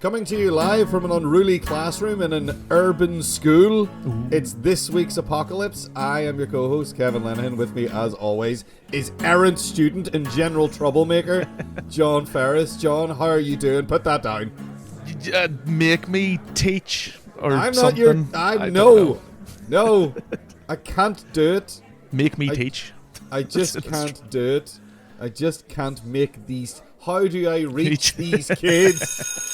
Coming to you live from an unruly classroom in an urban school. It's this week's Apocalypse. I am your co-host, Kevin Lenihan. With me, as always, is errant student and general troublemaker, John Ferris. John, how are you doing? Put that down. Make me teach or I'm something. not your... No, I can't do it. Make me teach. I just can't do it. I just can't make these... How do I reach these kids?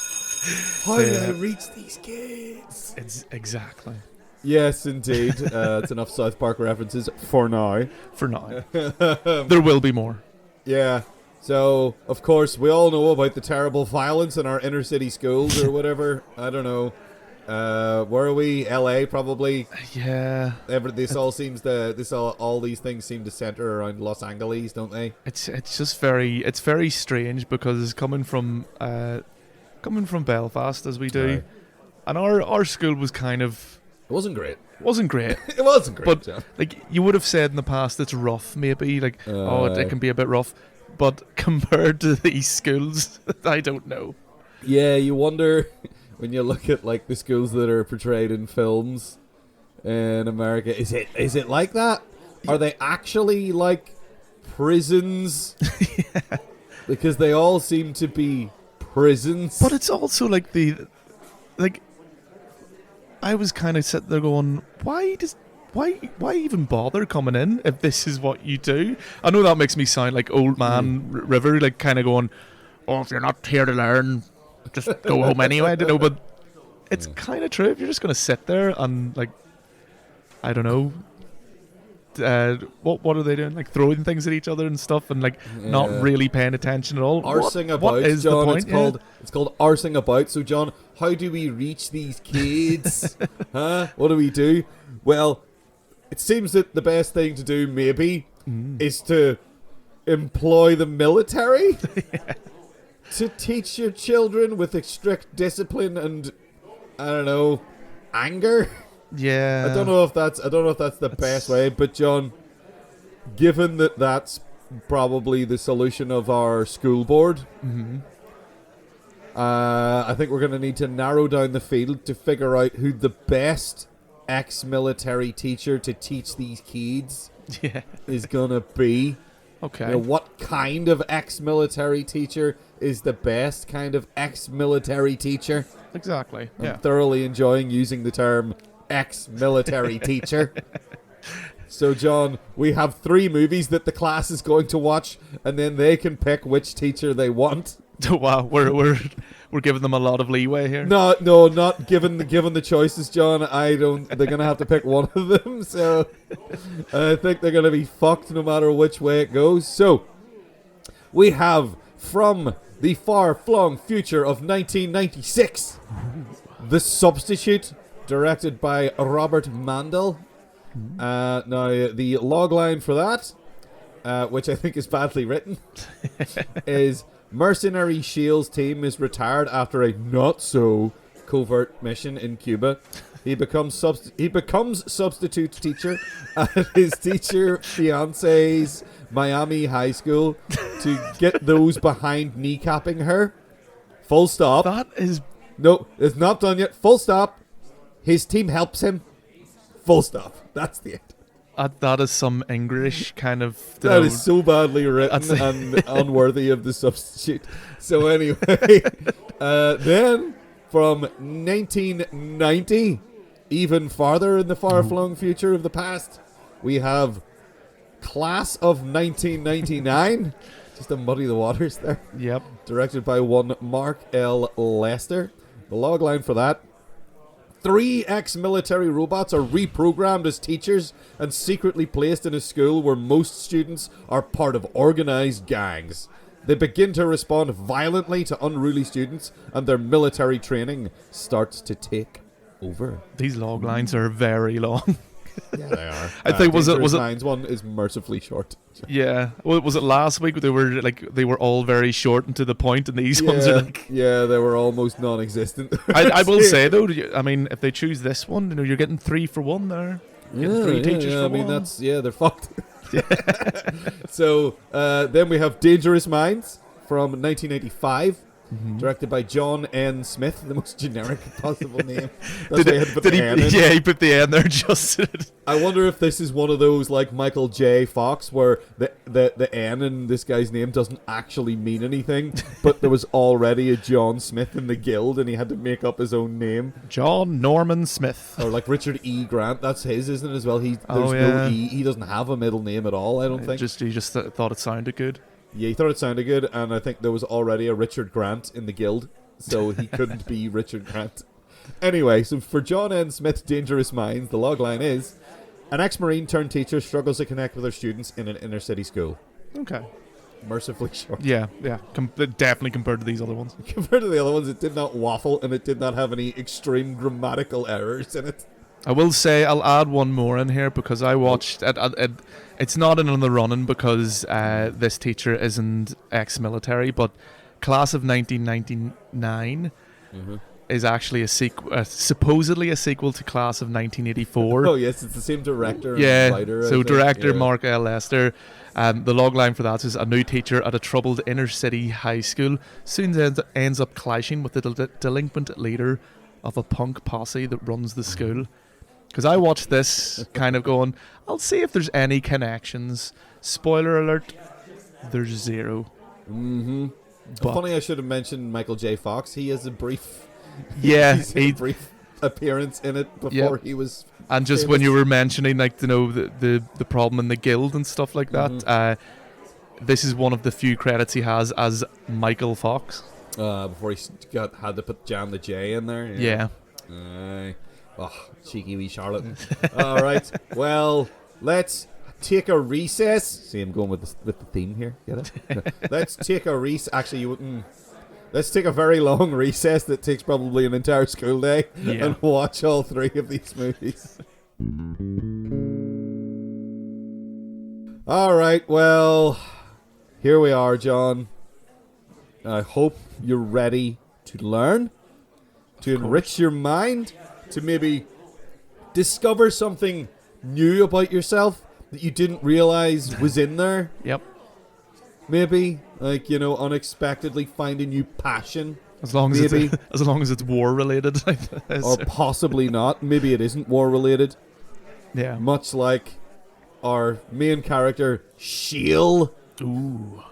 How do I reach these kids? It's exactly. Yes, indeed. It's enough South Park references for now. For now. There will be more. Yeah. So, of course, we all know about the terrible violence in our inner city schools or whatever. I don't know. Where are we? LA, probably. Yeah. All these things seem to center around Los Angeles, don't they? It's just very strange because coming from Belfast as we do, right. And our school was kind of... It wasn't great. It wasn't great. But, John. Like, you would have said in the past it's rough, maybe. Like, it can be a bit rough. But compared to these schools, I don't know. Yeah, you wonder... When you look at like the schools that are portrayed in films in America, is it like that? Are they actually like prisons? Yeah. Because they all seem to be prisons. But it's also like I was kind of sitting there going, why even bother coming in if this is what you do? I know that makes me sound like old man River, like kind of going, oh, if you're not here to learn, just go home anyway. I don't know, but it's kind of true. If you're just going to sit there and, like, I don't know, what are they doing? Like throwing things at each other and stuff, and like not really paying attention at all. Arsing about, what is John. The point? It's called arsing about. So, John, how do we reach these kids? Huh? What do we do? Well, it seems that the best thing to do, maybe, is to employ the military. Yeah. To teach your children with strict discipline and, I don't know, anger. Yeah. I don't know if that's the best way, but John, given that that's probably the solution of our school board, I think we're going to need to narrow down the field to figure out who the best ex-military teacher to teach these kids is going to be. Okay. You know, what kind of ex-military teacher is the best kind of ex-military teacher? Exactly. I'm thoroughly enjoying using the term ex-military teacher. So, John, we have 3 movies that the class is going to watch, and then they can pick which teacher they want. Wow, we're giving them a lot of leeway here. No, not given the choices, John. They're gonna have to pick one of them. So, I think they're gonna be fucked no matter which way it goes. So, we have from the far-flung future of 1996, The Substitute, directed by Robert Mandel. Now, the logline for that, which I think is badly written, is Mercenary Shields team is retired after a not-so-covert mission in Cuba. He becomes substitute teacher at his teacher fiance's Miami high school to get those behind kneecapping her. Full stop. That is... No, it's not done yet. Full stop. His team helps him. Full stop. That's the end. That is some English kind of... That is so badly written and unworthy of The Substitute. So anyway, then from 1990, even farther in the far-flung future of the past, we have Class of 1999. Just to muddy the waters there. Yep. Directed by one Mark L. Lester. The logline for that: 3 ex-military robots are reprogrammed as teachers and secretly placed in a school where most students are part of organized gangs. They begin to respond violently to unruly students, and their military training starts to take over. These log lines are very long. Yeah, they are. I think was it Minds one is mercifully short. Yeah. Well, was it last week they were all very short and to the point, and these ones are like... Yeah, they were almost non-existent. I will say though, I mean, if they choose this one, you know, you're getting 3 for 1 there. You're getting 3 teachers for I mean, one. they're fucked. So then we have Dangerous Minds from 1985, Directed by John N. Smith, the most generic possible name. That's why I had to put the N in. Yeah, he put the N there just. I wonder if this is one of those like Michael J. Fox where the N in this guy's name doesn't actually mean anything, but there was already a John Smith in the guild and he had to make up his own name. John Norman Smith. Or like Richard E. Grant, that's his, isn't it, as well? There's no E. He doesn't have a middle name at all, I don't think. He just thought it sounded good. Yeah, he thought it sounded good, and I think there was already a Richard Grant in the guild, so he couldn't be Richard Grant. Anyway, so for John N. Smith's Dangerous Minds, the logline is, an ex-Marine turned teacher struggles to connect with her students in an inner-city school. Okay. Mercifully short. Yeah. Definitely compared to these other ones. Compared to the other ones, it did not waffle, and it did not have any extreme grammatical errors in it. I will say I'll add one more in here because I watched it's not in the running because this teacher isn't ex-military, but Class of 1999 is actually supposedly a sequel to Class of 1984. Oh yes, it's the same director and writer. So director Mark L. Lester. The logline for that is a new teacher at a troubled inner city high school soon ends up clashing with the delinquent leader of a punk posse that runs the school. Because I watched this kind of going, I'll see if there's any connections. Spoiler alert, there's zero. Funny I should have mentioned Michael J. Fox. He has a brief brief appearance in it before he was And just famous. when you were mentioning like the problem in the guild and stuff like that, this is one of the few credits he has as Michael Fox. Before he had to jam the J in there. Yeah. Cheeky wee charlatan. All right. Well, let's take a recess. See, I'm going with the theme here. Get it? Let's take a recess. Actually, you wouldn't. Let's take a very long recess that takes probably an entire school day and watch all three of these movies. All right. Well, here we are, John. I hope you're ready to learn, to enrich your mind, to maybe discover something new about yourself that you didn't realize was in there. Yep. Maybe, like, unexpectedly find a new passion. As long as it's war related. Or possibly not. Maybe it isn't war related. Yeah. Much like our main character, Shiel. Ooh.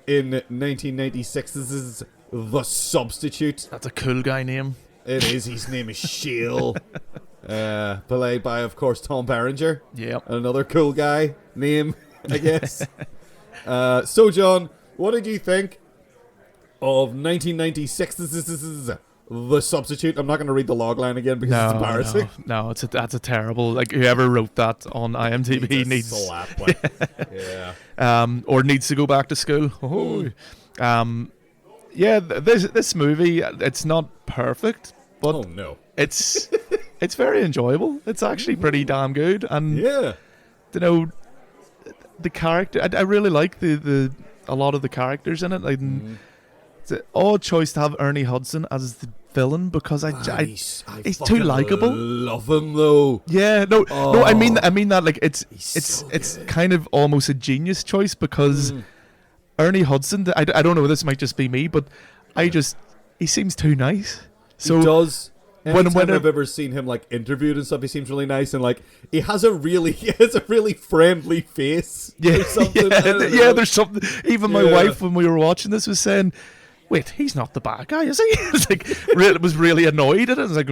In 1996's The Substitute. That's a cool guy name. It is. His name is Shiel. Played by, of course, Tom Berenger. Yep. Another cool guy name, I guess. So, John, what did you think of 1996's The Substitute? I'm not going to read the logline again because it's embarrassing. No, that's a terrible. Like whoever wrote that on IMDb needs slap. or needs to go back to school. This movie, it's not perfect, but it's very enjoyable. It's actually pretty damn good, and the character. I really like a lot of the characters in it. Like, it's an odd choice to have Ernie Hudson as the villain because he's too likable. Love him though. Yeah, no, I mean that like it's kind of almost a genius choice because Ernie Hudson. I don't know. This might just be me, but he seems too nice. So he does. Anytime I've ever seen him like interviewed and stuff, he seems really nice and like he has a really friendly face. Yeah, or something. There's something. Even my wife, when we were watching this, was saying, "Wait, he's not the bad guy, is he?" It's like was really annoyed at it. It's like,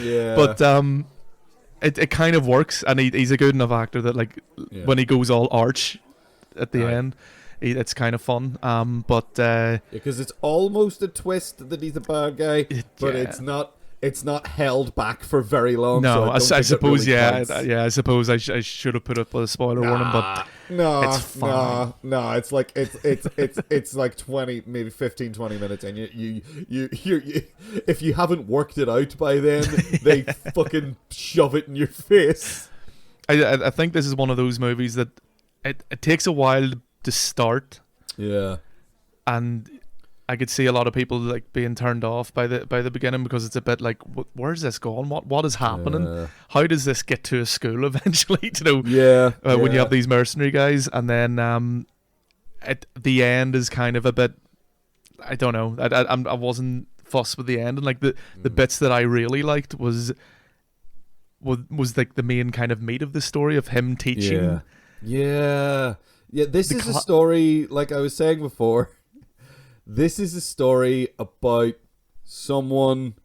Yeah. But it kind of works, and he's a good enough actor that like when he goes all arch at the end. It's kind of fun, because it's almost a twist that he's a bad guy, but it's not held back for very long. No, so I suppose really I suppose I should have put up a spoiler warning, but it's fine. No, it's like it's like 20, maybe 15, 20 minutes, and you if you haven't worked it out by then, they fucking shove it in your face. I think this is one of those movies that it takes a while to start, and I could see a lot of people like being turned off by the beginning because it's a bit like, where's this going? What is happening? How does this get to a school eventually? When you have these mercenary guys, and then the end is kind of a bit. I don't know. I wasn't fussed with the end, and like the bits that I really liked was like the main kind of meat of the story of him teaching. Yeah. This is a story, like I was saying before. This is a story about someone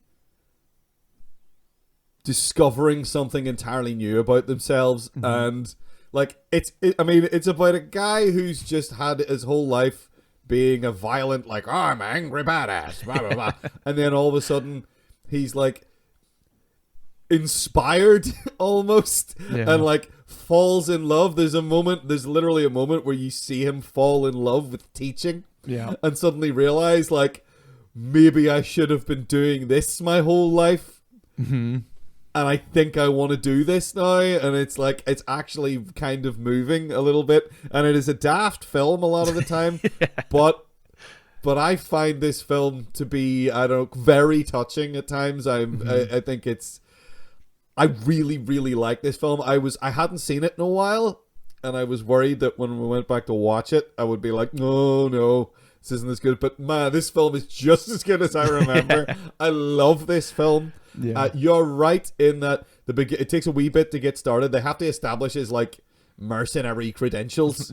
discovering something entirely new about themselves, and like it's about a guy who's just had his whole life being a violent, like, oh, I'm an angry badass, blah blah blah, and then all of a sudden he's like inspired almost, and like falls in love. There's literally a moment where you see him fall in love with teaching, and suddenly realize, like, maybe I should have been doing this my whole life. And I think I want to do this now, and it's like, it's actually kind of moving a little bit, and it is a daft film a lot of the time, but I find this film to be, I don't know, very touching at times. I think I really, really like this film. I hadn't seen it in a while, and I was worried that when we went back to watch it, I would be like, no, this isn't as good. But man, this film is just as good as I remember. I love this film. You're right in that it takes a wee bit to get started. They have to establish his like mercenary credentials.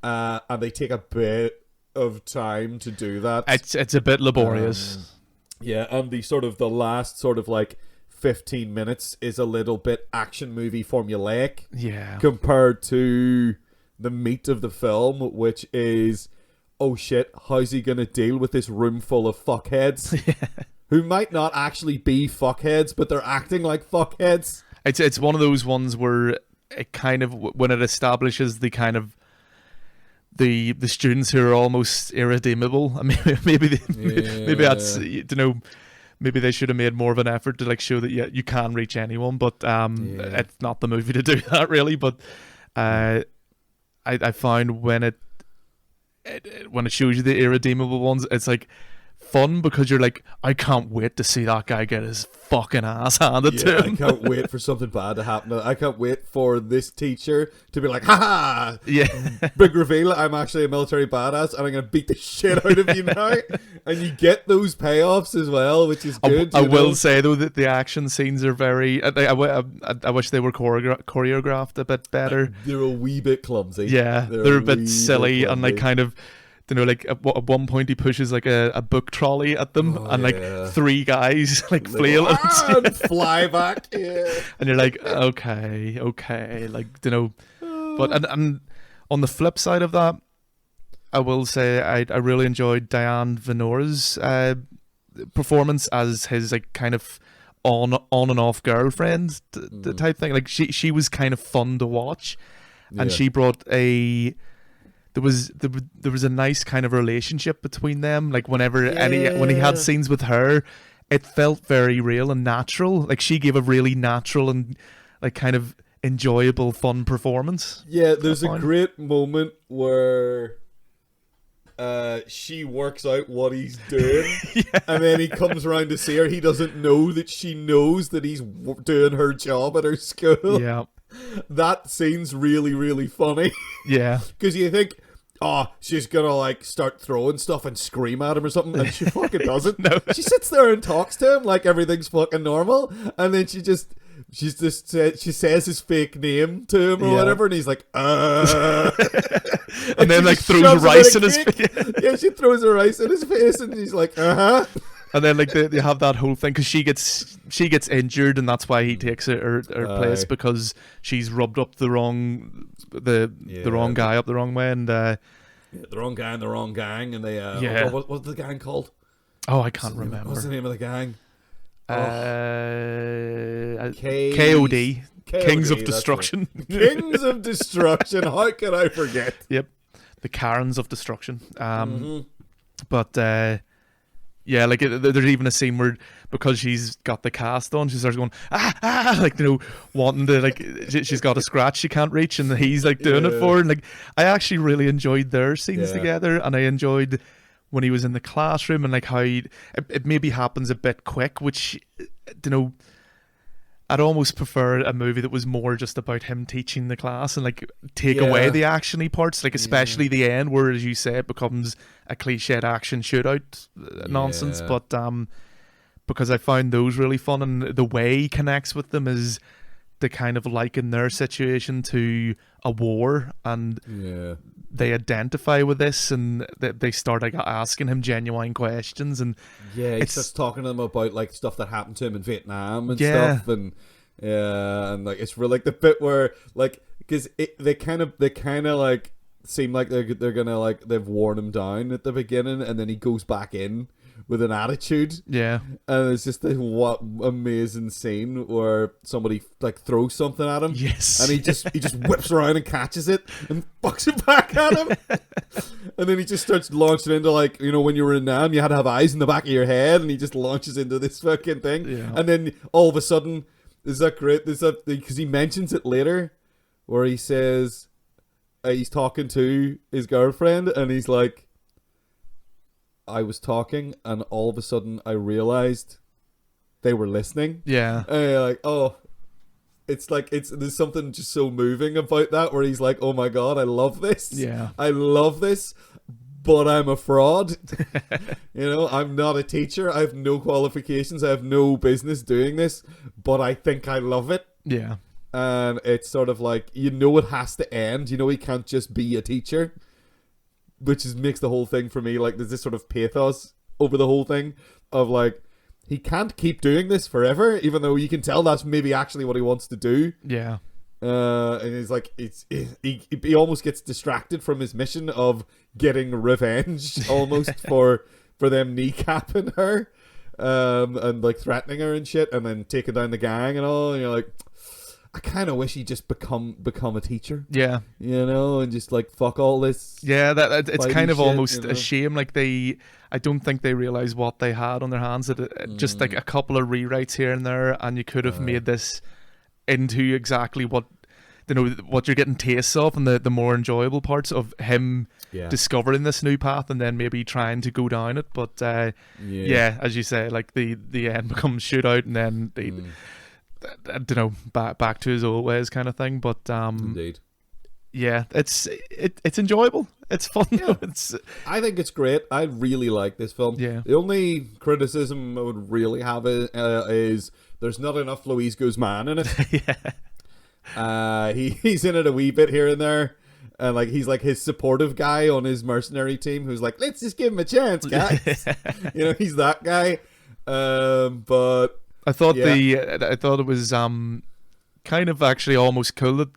And they take a bit of time to do that. It's a bit laborious. And the last sort of like 15 minutes is a little bit action movie formulaic. Compared to the meat of the film, which is, oh shit, how's he gonna deal with this room full of fuckheads? Who might not actually be fuckheads, but they're acting like fuckheads. It's one of those ones where it kind of, when it establishes the kind of the students who are almost irredeemable. I mean, maybe that's, you know, maybe they should have made more of an effort to like show that you can reach anyone, but it's not the movie to do that really. But I found when it shows you the irredeemable ones, it's like fun because you're like, I can't wait to see that guy get his fucking ass handed to him. I can't wait for something bad to happen. I can't wait for this teacher to be like, ha! Big reveal, I'm actually a military badass and I'm going to beat the shit out of you now. And you get those payoffs as well, which is good. I will say, though, that the action scenes are very... I wish they were choreographed a bit better. They're a wee bit clumsy. They're a bit silly and like kind of... You know, like at one point he pushes like a book trolley at them, and like three guys like flail and fly back. And you're like, okay, like, you know. But and on the flip side of that, I will say I really enjoyed Diane Venora's performance as his like kind of on and off girlfriend type thing. Like she was kind of fun to watch, and she brought a. There was a nice kind of relationship between them. Like when he had scenes with her, it felt very real and natural. Like she gave a really natural and like kind of enjoyable, fun performance. Yeah, there's a great moment where she works out what he's doing, and then he comes around to see her. He doesn't know that she knows that he's doing her job at her school. Yeah. That scene's really, really funny. Yeah. Because you think, oh, she's gonna like start throwing stuff and scream at him or something, and she fucking doesn't. No. She sits there and talks to him like everything's fucking normal, and then she says his fake name to him or whatever, and he's like, and then like throws rice in his face. Yeah, she throws a rice in his face, and he's like, And then like they have that whole thing because she gets injured, and that's why he takes her place, because she's rubbed up the wrong guy up the wrong way, and the wrong guy and the wrong gang, and they what's the gang called? Oh, I can't remember. What's the name of the gang? KOD. Kings of Destruction. Right. Kings of Destruction. How could I forget? Yep, the Karens of Destruction. But. Yeah, like there's even a scene where, because she's got the cast on, she starts going like, you know, wanting to, like, she's got a scratch she can't reach, and he's like doing it for her. And like, I actually really enjoyed their scenes together, and I enjoyed when he was in the classroom and like how it maybe happens a bit quick, which, you know, I'd almost prefer a movie that was more just about him teaching the class and like take away the actiony parts, like especially the end where, as you say, it becomes a cliched action shootout nonsense. But because I found those really fun, and the way he connects with them is to kind of liken their situation to a war, and they identify with this, and they start like asking him genuine questions, and he starts talking to them about like stuff that happened to him in Vietnam and stuff, and like it's really like the bit where like because they kind of like seem like they're gonna like they've worn him down at the beginning, and then he goes back in with an attitude. Yeah. And it's just what amazing scene where somebody like throws something at him. Yes. And he just whips around and catches it and fucks it back at him. And then he just starts launching into like, you know, when you were in Nam, you had to have eyes in the back of your head, and he just launches into this fucking thing. Yeah. And then all of a sudden, is that great? Is that because he mentions it later where he says he's talking to his girlfriend, and he's like, I was talking, and all of a sudden I realized they were listening. Yeah. And you're like, oh, it's like there's something just so moving about that, where he's like, oh my god, I love this. Yeah. I love this, but I'm a fraud. You know, I'm not a teacher. I have no qualifications. I have no business doing this, but I think I love it. Yeah. And it's sort of like, you know, it has to end. You know, he can't just be a teacher. Which makes the whole thing for me like there's this sort of pathos over the whole thing of like he can't keep doing this forever, even though you can tell that's maybe actually what he wants to do. Yeah. And he's like he almost gets distracted from his mission of getting revenge almost for them kneecapping her and like threatening her and shit, and then taking down the gang and all, and you're like, I kind of wish he'd just become a teacher. Yeah. You know, and just like fuck all this. Yeah, that it's kind of shit, almost, you know? A shame. Like I don't think they realize what they had on their hands. Just like a couple of rewrites here and there, and you could have made this into exactly what, you know, what you're getting tastes of, and the more enjoyable parts of him discovering this new path and then maybe trying to go down it. But as you say, like the end becomes shootout, and then they. I don't know, back to his old ways kind of thing, but indeed, yeah, it's enjoyable. It's fun. Yeah. I think it's great. I really like this film. Yeah. The only criticism I would really have is there's not enough Luis Guzman in it. Yeah. He's in it a wee bit here and there, and like he's like his supportive guy on his mercenary team who's like, let's just give him a chance, guys. You know, he's that guy. But I thought I thought it was kind of actually almost cool that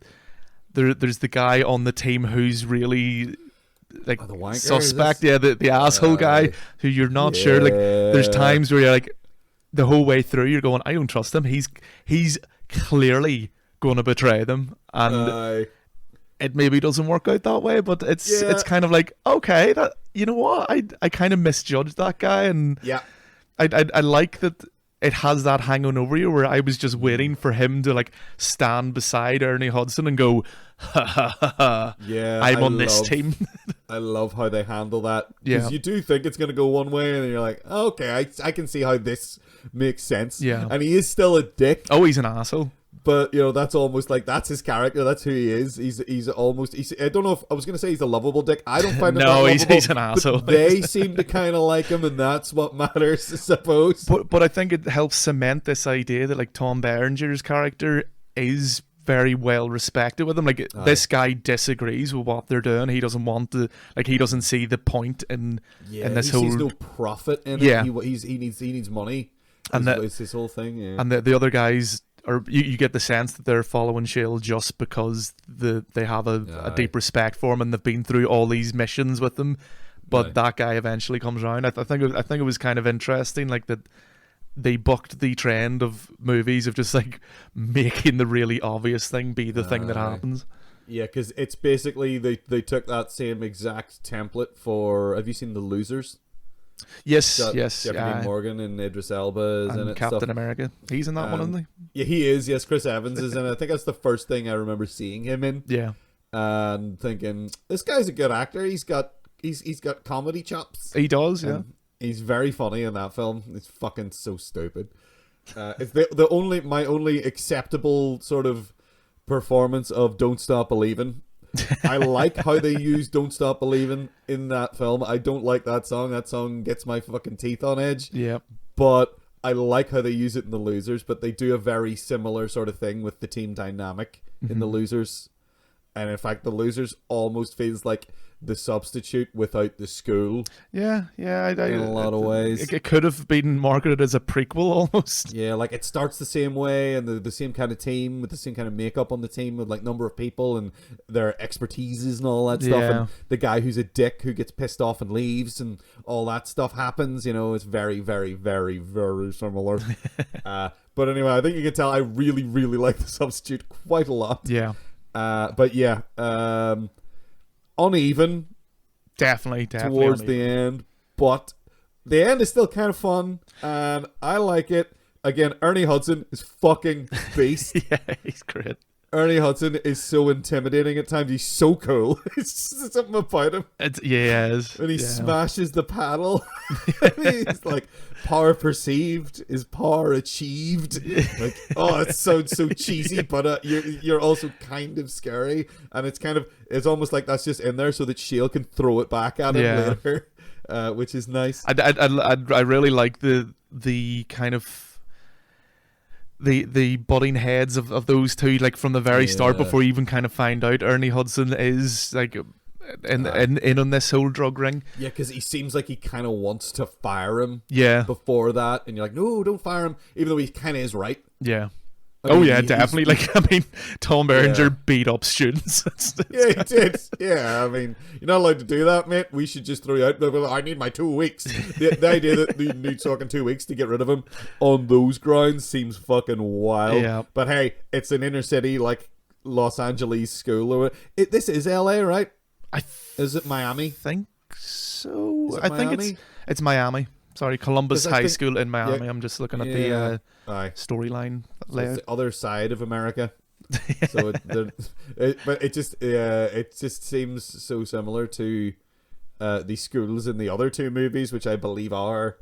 there's the guy on the team who's really like the wanker, suspect, the asshole guy who you're not sure. Like there's times where you're like the whole way through you're going, I don't trust him. He's clearly going to betray them, and it maybe doesn't work out that way. But it's kind of like, okay, that, you know what, I kind of misjudged that guy, and I like that. It has that hanging over you, where I was just waiting for him to like stand beside Ernie Hudson and go, ha ha ha ha, I'm on this team. I love how they handle that, because you do think it's going to go one way, and then you're like, oh, okay, I can see how this makes sense. Yeah. And he is still a dick. Oh, he's an asshole. But, you know, that's almost like, that's his character. That's who he is. He's almost, I don't know if, I was going to say he's a lovable dick. I don't find him no, he's an asshole. They seem to kind of like him, and that's what matters, I suppose. But I think it helps cement this idea that, like, Tom Berenger's character is very well respected with him. Like, this guy disagrees with what they're doing. He doesn't want to, like, he doesn't see the point in this whole... He sees no profit in it. Yeah. He needs money. And it's his whole thing, And the other guys... Or you get the sense that they're following Shield just because they have a deep respect for him, and they've been through all these missions with him. But that guy eventually comes around. I think it was kind of interesting, like that they bucked the trend of movies of just like making the really obvious thing be the thing that happens. Yeah, because it's basically they took that same exact template for. Have you seen The Losers? Yes. Jeffrey Morgan and Idris Elba is in it. Captain America. He's in that one, isn't he? Yeah, he is. Yes, Chris Evans is in it. I think that's the first thing I remember seeing him in. Yeah. And thinking, this guy's a good actor. He's got comedy chops. He does, yeah. And he's very funny in that film. It's fucking so stupid. It's my only acceptable sort of performance of "Don't Stop Believin'." I like how they use "Don't Stop Believin'" in that film. I don't like that song. That song gets my fucking teeth on edge. Yeah. But I like how they use it in The Losers, but they do a very similar sort of thing with the team dynamic in The Losers. And in fact, The Losers almost feels like the substitute without the school. Yeah. In a lot of ways. It could have been marketed as a prequel almost. Yeah, like it starts the same way and the same kind of team with the same kind of makeup on the team with like number of people and their expertises and all that stuff. And the guy who's a dick who gets pissed off and leaves and all that stuff happens. You know, it's very, very, very, very similar. But anyway, I think you can tell I really, really like the substitute quite a lot. Yeah. But yeah, uneven. Definitely towards uneven. the end, but the end is still kind of fun, and I like it. Again, Ernie Hudson is fucking beast. Yeah, he's great. Ernie Hudson is so intimidating at times. He's so cool. It's just something about him. When he smashes the paddle, he's like, power perceived is power achieved. Like, oh, it sounds so cheesy, but you're also kind of scary, and it's almost like that's just in there so that Shale can throw it back at him later, which is nice. I really like the kind of the butting heads of those two, like from the very start, before you even kind of find out Ernie Hudson is like in on this whole drug ring. Yeah, because he seems like he kind of wants to fire him. Yeah. Before that, and you're like, no, don't fire him, even though he kind of is right. Yeah. Definitely. Like, I mean, Tom Berenger beat up students. Yeah, he did. Yeah, I mean, you're not allowed to do that, mate. We should just throw you out. I need my 2 weeks. The idea that you need fucking 2 weeks to get rid of him on those grounds seems fucking wild. Yeah. But hey, it's an inner city, like Los Angeles school. This is LA, right? Is it Miami? I think so. I think it's Miami. Sorry, Columbus High School in Miami. I'm just looking at the storyline layout. It's the other side of America. So it just seems so similar to the schools in the other two movies, which I believe are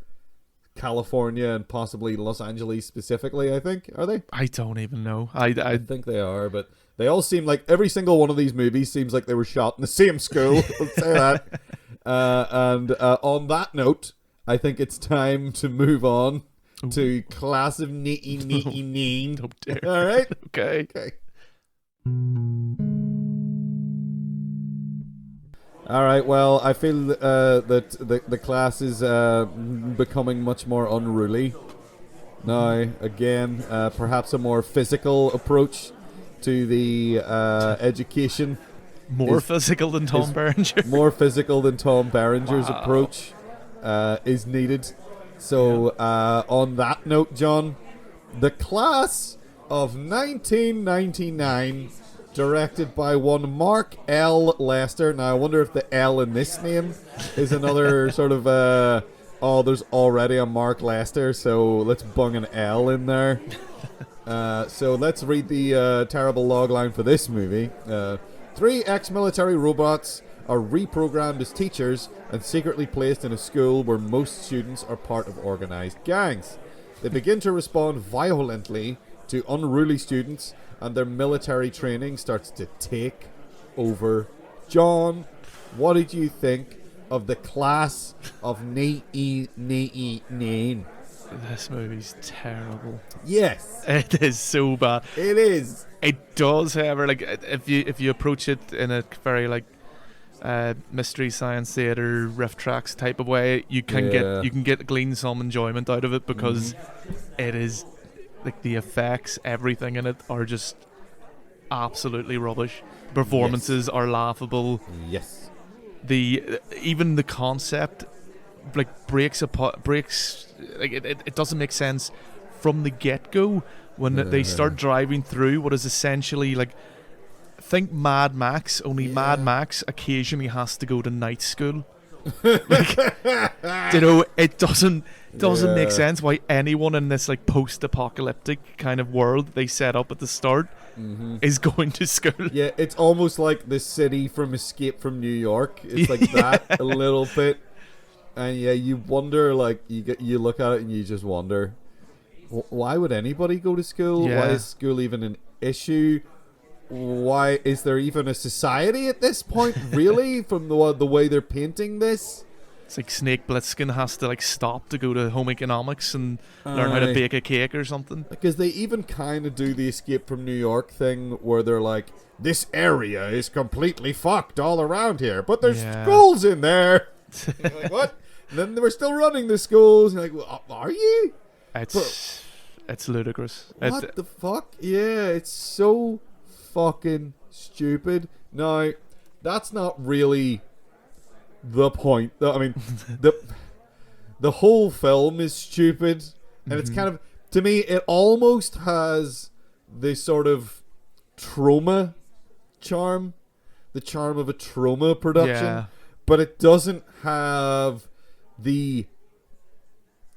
California and possibly Los Angeles specifically. I think, are they? I don't even know. I think they are, but they all seem like every single one of these movies seems like they were shot in the same school. Let's say that. And on that note, I think it's time to move on to Class of 1999. All right? Okay. All right, well, I feel that the class is becoming much more unruly. Now, again, perhaps a more physical approach to the education. More physical than Tom Berenger. More physical than Tom Berenger's approach is needed. So, on that note, John, the Class of 1999, directed by one Mark L. Lester. Now, I wonder if the L in this name is another sort of, there's already a Mark Lester, so let's bung an L in there. So let's read the terrible logline for this movie. 3 ex-military robots are reprogrammed as teachers and secretly placed in a school where most students are part of organized gangs. They begin to respond violently to unruly students, and their military training starts to take over. John, what did you think of the Class of 1999? This movie's terrible. Yes, it is so bad. It is. It does, however, like if you approach it in a very like mystery science theater riff tracks type of way, you can glean some enjoyment out of it, because it is like the effects, everything in it are just absolutely rubbish. Performances are laughable. Yes. Even the concept like breaks like it doesn't make sense from the get-go when they start driving through what is essentially like, think Mad Max, only Mad Max occasionally has to go to night school. Like, it doesn't make sense why anyone in this like post-apocalyptic kind of world they set up at the start is going to school. Yeah, it's almost like the city from Escape from New York. It's like that a little bit. And you wonder, like, you look at it and you just wonder. why would anybody go to school? Yeah. Why is school even an issue? Why is there even a society at this point? Really, from the way they're painting this, It's like Snake Plissken has to like stop to go to home economics and learn how to bake a cake or something. because they even kind of do the Escape from New York thing, where they're like, this area is completely fucked all around here, but there's schools in there. And you're like, what? And then they were still running the schools. And you're like, well, are you? It's ludicrous. What the fuck? Yeah, it's so fucking stupid. Now, that's not really the point. I mean, the whole film is stupid, and it's kind of, to me, it almost has this sort of trauma charm, the charm of a trauma production, but it doesn't have the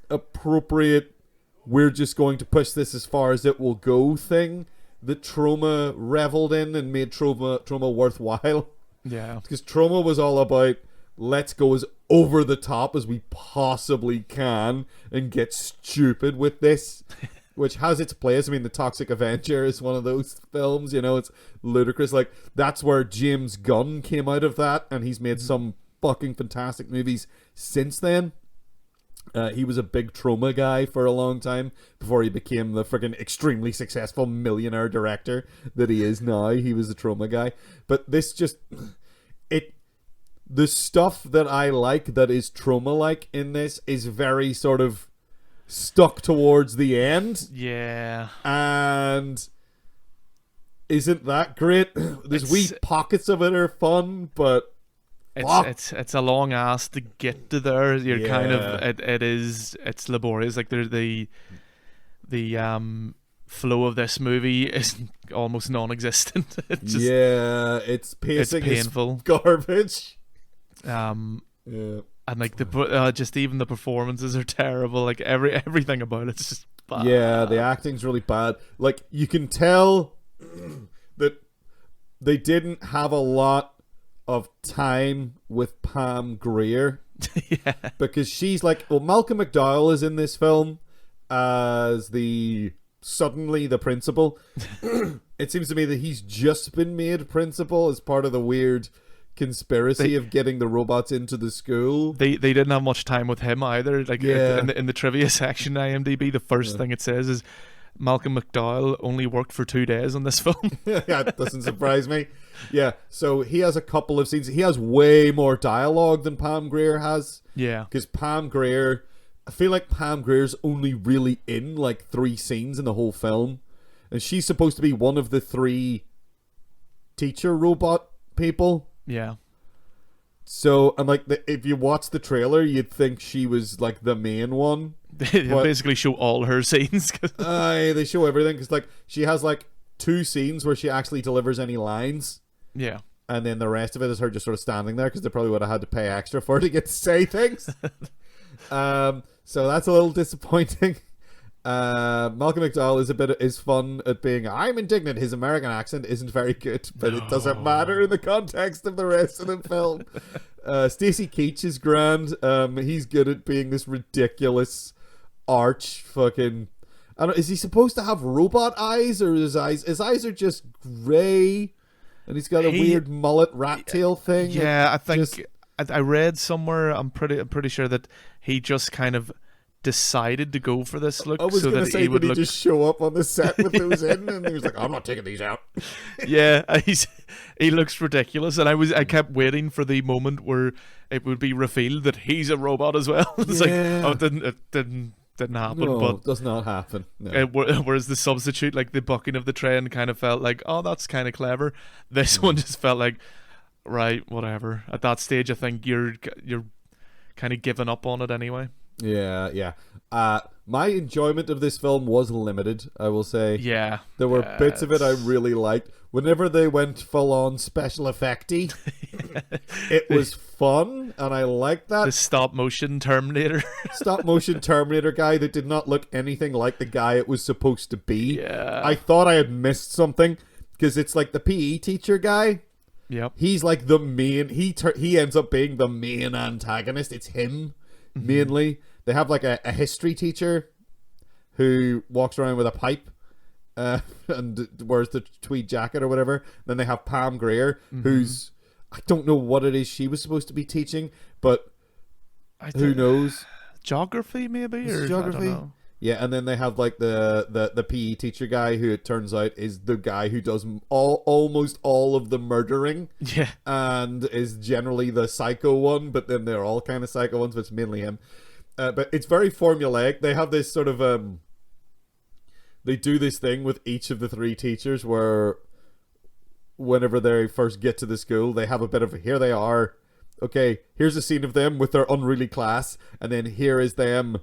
appropriate, we're just going to push this as far as it will go thing that Trauma reveled in and made Trauma worthwhile. Yeah. Because Trauma was all about, let's go as over the top as we possibly can and get stupid with this, which has its place. I mean, The Toxic Avenger is one of those films, you know, it's ludicrous. Like, that's where James Gunn came out of that, and he's made some fucking fantastic movies since then. He was a big Trauma guy for a long time before he became the freaking extremely successful millionaire director that he is now. He was a Trauma guy. But this just... The stuff that I like that is Trauma-like in this is very sort of stuck towards the end. Yeah. And isn't that great? There's wee pockets of it are fun, but... It's a long ass to get to there. You're kind of it's laborious. Like the flow of this movie is almost non-existent. It's pacing, it's painful, garbage. And like just even the performances are terrible. Like everything about it's just bad. Yeah, the acting's really bad. Like, you can tell that they didn't have a lot of time with Pam Grier. Yeah. Because she's like, well, Malcolm McDowell is in this film as suddenly the principal. It seems to me that he's just been made principal as part of the weird conspiracy of getting the robots into the school. They didn't have much time with him either. Like, in the trivia section IMDb, the first thing it says is Malcolm McDowell only worked for 2 days on this film. Yeah, it doesn't surprise me. Yeah, so he has a couple of scenes. He has way more dialogue than Pam Grier has. Yeah. Because Pam Grier, I feel like Pam Grier's only really in like 3 scenes in the whole film. And she's supposed to be one of the 3 teacher robot people. Yeah. So, and like, if you watch the trailer, you'd think she was like the main one. They basically show all her scenes. They show everything, because like she has like 2 scenes where she actually delivers any lines. Yeah. And then the rest of it is her just sort of standing there, because they probably would have had to pay extra for her to get to say things. So that's a little disappointing. Malcolm McDowell is fun at being, I'm indignant. His American accent isn't very good, but it doesn't matter in the context of the rest of the film. Stacey Keach is grand. He's good at being this ridiculous arch fucking... I don't, is he supposed to have robot eyes, or his eyes are just grey, and he's got a weird mullet rat tail thing? Yeah, I think I read somewhere, I'm pretty sure that he just kind of decided to go for this look. I was going to say, would he just show up on the set with those in, and he was like, I'm not taking these out. Yeah, he looks ridiculous, and I kept waiting for the moment where it would be revealed that he's a robot as well. It's like, oh, it didn't happen. No, but it does not happen. No. Whereas the substitute, like the bucking of the train, kind of felt like, oh, that's kind of clever. This one just felt like, right, whatever. At that stage, I think you're kind of giving up on it anyway. Yeah. My enjoyment of this film was limited, I will say. Yeah. There were bits of it I really liked. Whenever they went full-on special effecty, it was fun, and I liked that. The stop-motion Terminator. Stop-motion Terminator guy that did not look anything like the guy it was supposed to be. Yeah. I thought I had missed something, because it's like the PE teacher guy. Yep. He's like the main... He ends up being the main antagonist. It's him, mainly. They have like a history teacher who walks around with a pipe and wears the tweed jacket or whatever. Then they have Pam Grier, who's, I don't know what it is she was supposed to be teaching, but who knows? Geography, maybe? Or geography? I don't know. Yeah, and then they have like the PE teacher guy, who it turns out is the guy who does almost all of the murdering. Yeah. And is generally the psycho one, but then they're all kind of psycho ones, but it's mainly him. But it's very formulaic. They have this sort of they do this thing with each of the three teachers where whenever they first get to the school, they have a bit of, here they are. Okay, here's a scene of them with their unruly class, and then here is them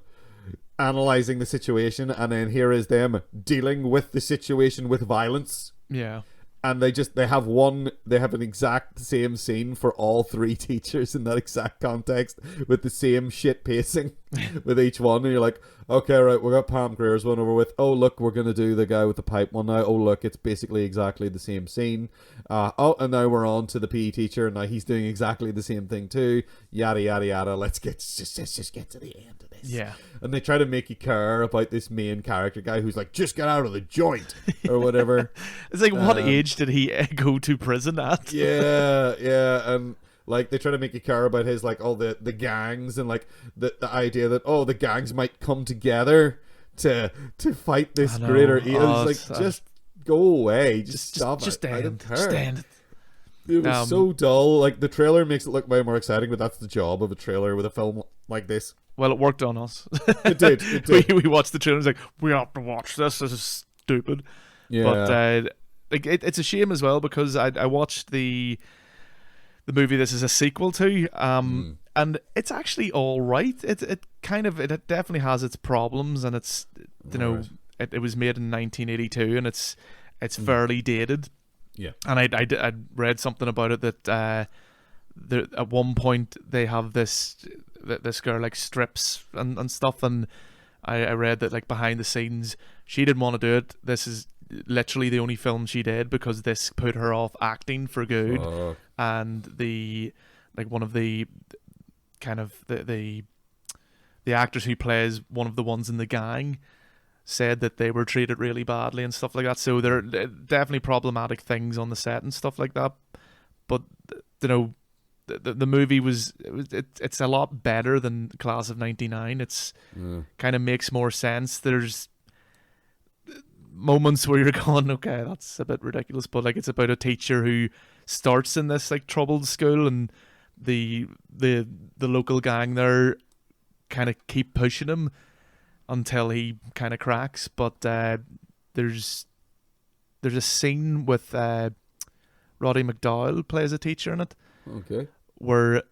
analyzing the situation, and then here is them dealing with the situation with violence. Yeah. And they have an exact same scene for all three teachers in that exact context, with the same shit pacing with each one. And you're like, okay, right, we got Pam Grier's one over with. Oh, look, we're going to do the guy with the pipe one now. Oh, look, it's basically exactly the same scene. And now we're on to the PE teacher, and now he's doing exactly the same thing too. Yada, yada, yada. Let's just get to the end of this. Yeah. And they try to make you care about this main character guy who's like, just get out of the joint or whatever. It's like, what age did he go to prison at? Yeah, and like they try to make you care about his like all the gangs, and like the idea that the gangs might come together to fight this greater evil. It's like, just go away, just stop just it. I don't care. Just end. It was so dull. Like the trailer makes it look way more exciting, but that's the job of a trailer with a film like this. Well, it worked on us. It did. We watched the trailer and was like, we have to watch this. This is stupid. Yeah. But it's a shame as well, because I watched the movie this is a sequel to, and it's actually all right. It definitely has its problems, and it's it was made in 1982, and it's fairly dated. Yeah. And I read something about it that at one point they have this girl like strips and stuff, and I read that like behind the scenes she didn't want to do it. This is literally the only film she did because this put her off acting for good. And one of the kind of the actors who plays one of the ones in the gang said that they were treated really badly and stuff like that. So there are definitely problematic things on the set and stuff like that. But the movie it's a lot better than Class of 99. It's kind of makes more sense. There's moments where you're going, okay, that's a bit ridiculous, but like it's about a teacher who starts in this like troubled school, and the local gang there kind of keep pushing him until he kind of cracks. But there's a scene with Roddy McDowall plays a teacher in it. Okay. Where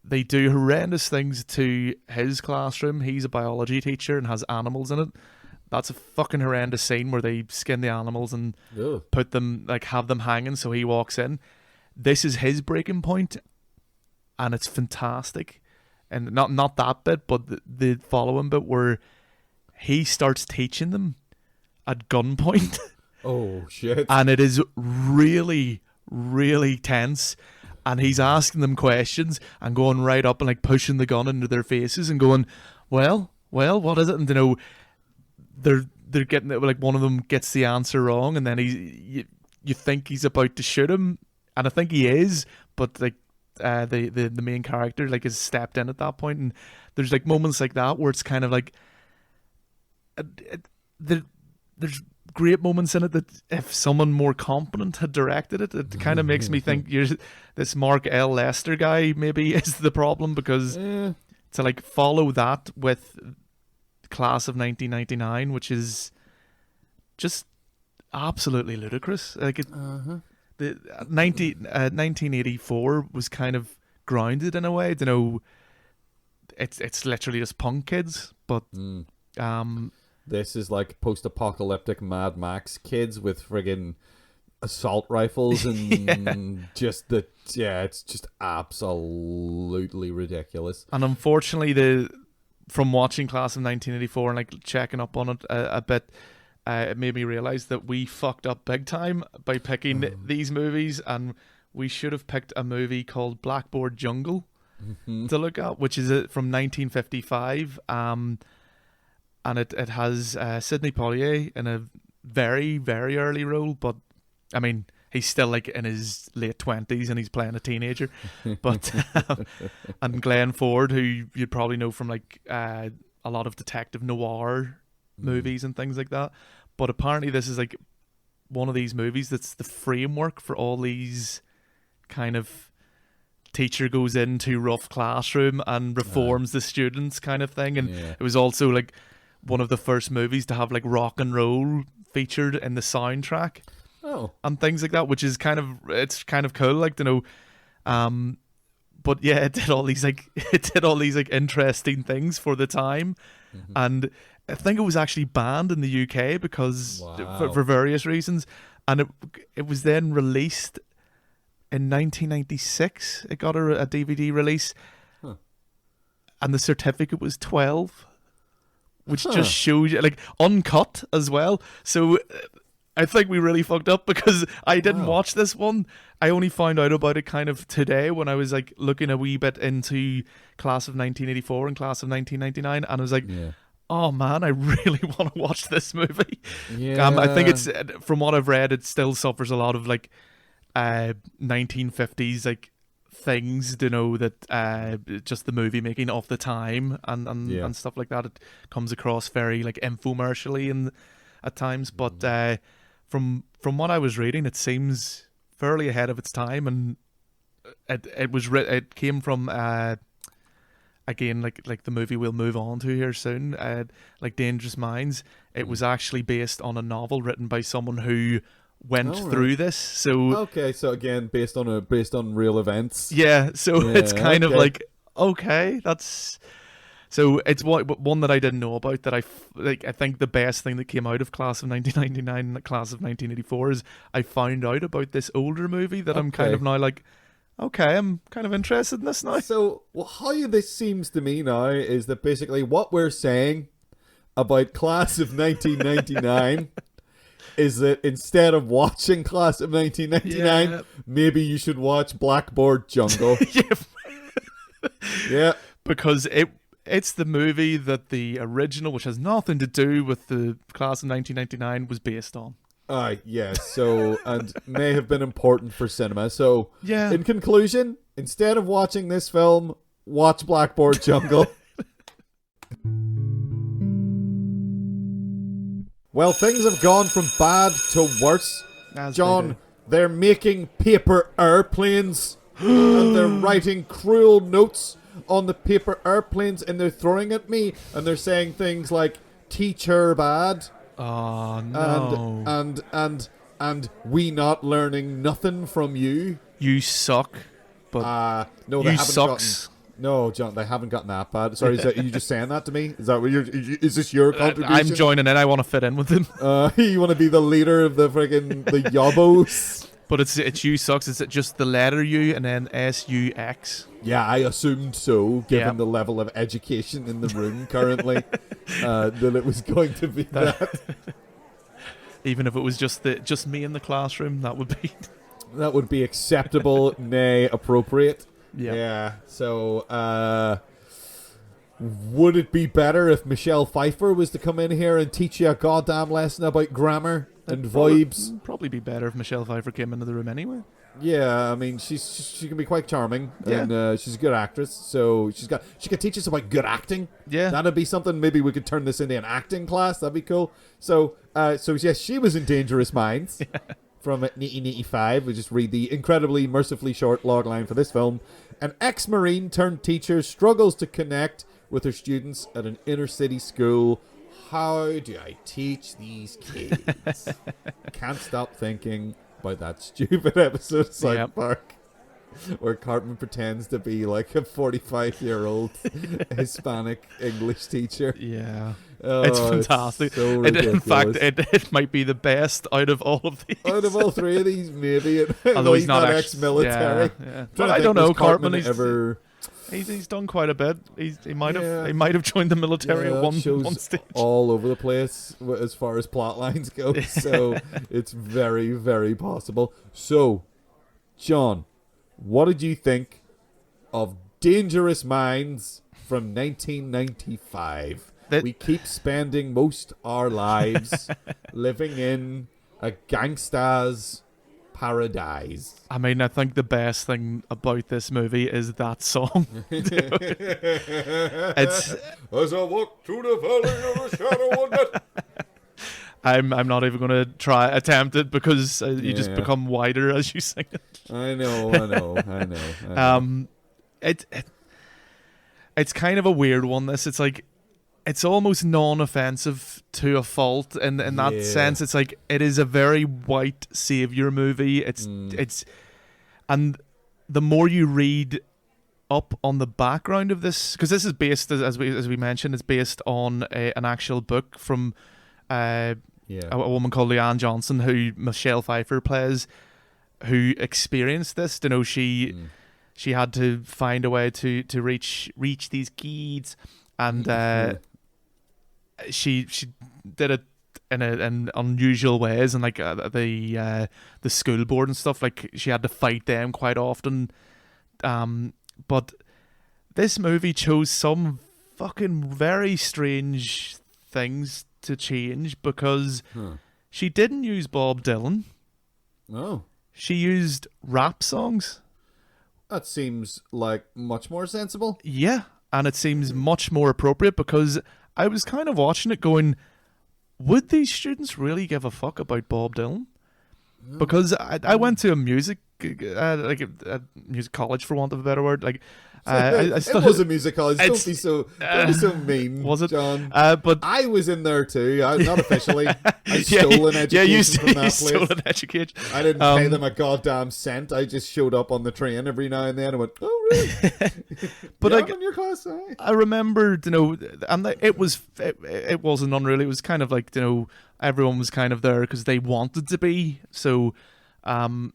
they do horrendous things to his classroom. He's a biology teacher and has animals in it. That's a fucking horrendous scene where they skin the animals and put them, like, have them hanging, so he walks in. This is his breaking point, and it's fantastic. And not that bit, but the following bit where he starts teaching them at gunpoint. Oh, shit. And it is really, really tense. And he's asking them questions and going right up and like pushing the gun into their faces and going, well, what is it? And they're getting, like, one of them gets the answer wrong, and then you think he's about to shoot him, and I think he is, but like the main character like has stepped in at that point, and there's like moments like that where it's kind of like there's great moments in it that if someone more competent had directed it, it kind of makes me think this Mark L. Lester guy maybe is the problem, because to like follow that with Class of 1999, which is just absolutely ludicrous. Like the 1984 was kind of grounded in a way. It's literally just punk kids, but this is like post-apocalyptic Mad Max kids with friggin' assault rifles and it's just absolutely ridiculous. And unfortunately, from watching Class of 1984 and like checking up on it a bit, it made me realize that we fucked up big time by picking these movies, and we should have picked a movie called Blackboard Jungle to look at, which is from 1955. and it has Sidney Poitier in a very, very early role, but I mean, he's still like in his late 20s and he's playing a teenager. But and Glenn Ford, who you'd probably know from like a lot of detective noir movies and things like that. But apparently this is like one of these movies that's the framework for all these kind of teacher goes into rough classroom and reforms the students kind of thing. And it was also like one of the first movies to have like rock and roll featured in the soundtrack. And things like that, which is kind of cool, like, to know. But yeah, it did all these like interesting things for the time, and I think it was actually banned in the UK because for various reasons, and it was then released in 1996. It got a DVD release, and the certificate was 12, which just shows you, like, uncut as well. So I think we really fucked up because I didn't watch this one. I only found out about it kind of today when I was like looking a wee bit into Class of 1984 and Class of 1999, and I was like, oh man, I really want to watch this movie. I think it's, from what I've read, it still suffers a lot of like 1950s like things, you know, that just the movie making of the time and stuff like that. It comes across very like infomercially and at times, but from what I was reading, it seems fairly ahead of its time, and it came from again, like the movie we'll move on to here soon, like Dangerous Minds. It was actually based on a novel written by someone who went through this. So so again, based on real events. It's kind of like, okay, that's. So it's one that I didn't know about, that I think the best thing that came out of Class of 1999 and the Class of 1984 is I found out about this older movie that I'm kind of now like, okay, I'm kind of interested in this now. So how this seems to me now is that basically what we're saying about Class of 1999 is that instead of watching Class of 1999, maybe you should watch Blackboard Jungle. Because it's the movie that the original, which has nothing to do with the Class of 1999, was based on. So, and may have been important for cinema. So, in conclusion, instead of watching this film, watch Blackboard Jungle. Well, things have gone from bad to worse. John, they're making paper airplanes and they're writing cruel notes on the paper airplanes, and they're throwing at me, and they're saying things like "teacher bad," and we not learning nothing from you. You suck. But no, they haven't gotten. No, John, they haven't gotten that bad. Sorry, are you just saying that to me? Is that what is this your contribution? I'm joining in. I want to fit in with them. You want to be the leader of the Yobos? But it's you sucks. It's just the letter U and then SUX. Yeah, I assumed so, given the level of education in the room currently, that it was going to be that. Even if it was just me in the classroom, that would be acceptable, nay, appropriate. Yeah. So, would it be better if Michelle Pfeiffer was to come in here and teach you a goddamn lesson about grammar and vibes? Probably be better if Michelle Pfeiffer came into the room anyway. Yeah, I mean, she can be quite charming, and she's a good actress. So she could teach us about good acting. Yeah, that'd be something. Maybe we could turn this into an acting class. That'd be cool. So yes, she was in Dangerous Minds from 1985. We just read the incredibly mercifully short logline for this film. An ex-Marine turned teacher struggles to connect with her students at an inner city school. How do I teach these kids? Can't stop thinking about that stupid episode of South Park where Cartman pretends to be like a 45-year-old Hispanic English teacher. Yeah. It's fantastic. So in fact, it might be the best out of all of these. Out of all three of these, maybe. Although he's not ex-military. Yeah. But I don't know, Cartman. He's done quite a bit. He might have joined the military at one stage. All over the place as far as plot lines go. So it's very, very possible. So, John, what did you think of Dangerous Minds from 1995. That- We keep spending most our lives living in a gangsta's paradise. I mean, I think the best thing about this movie is that song. It's As I walk through the valley of the shadow of death. I'm not even going to attempt it because you just Yeah. become wider as you sing it. I know. It's kind of a weird one. It's like it's almost non-offensive to a fault in that Yeah. sense. It's like it is a very white savior movie. It's and the more you read up on the background of this, because this is based as we mentioned, it's based on an actual book from a woman called Leanne Johnson, who Michelle Pfeiffer plays, who experienced this. You know, she had to find a way to reach these kids, and she did it in unusual ways, and like the school board and stuff. Like she had to fight them quite often. But this movie chose some fucking very strange things to change because she didn't use Bob Dylan. Oh. She used rap songs. That seems like much more sensible. Yeah, and it seems much more appropriate because I was kind of watching it going, would these students really give a fuck about Bob Dylan? Because I went to a music music college, for want of a better word. Like I It was a music college. Don't be so mean. Was it, John? But I was in there too. Not officially. I stole an education from that place. Stole an education. I didn't pay them a goddamn cent. I just showed up on the train every now and then and went, "Oh, really?" But like in your class, I remember, you know, and it wasn't unreal. It was kind of like, you know, everyone was kind of there because they wanted to be. So, you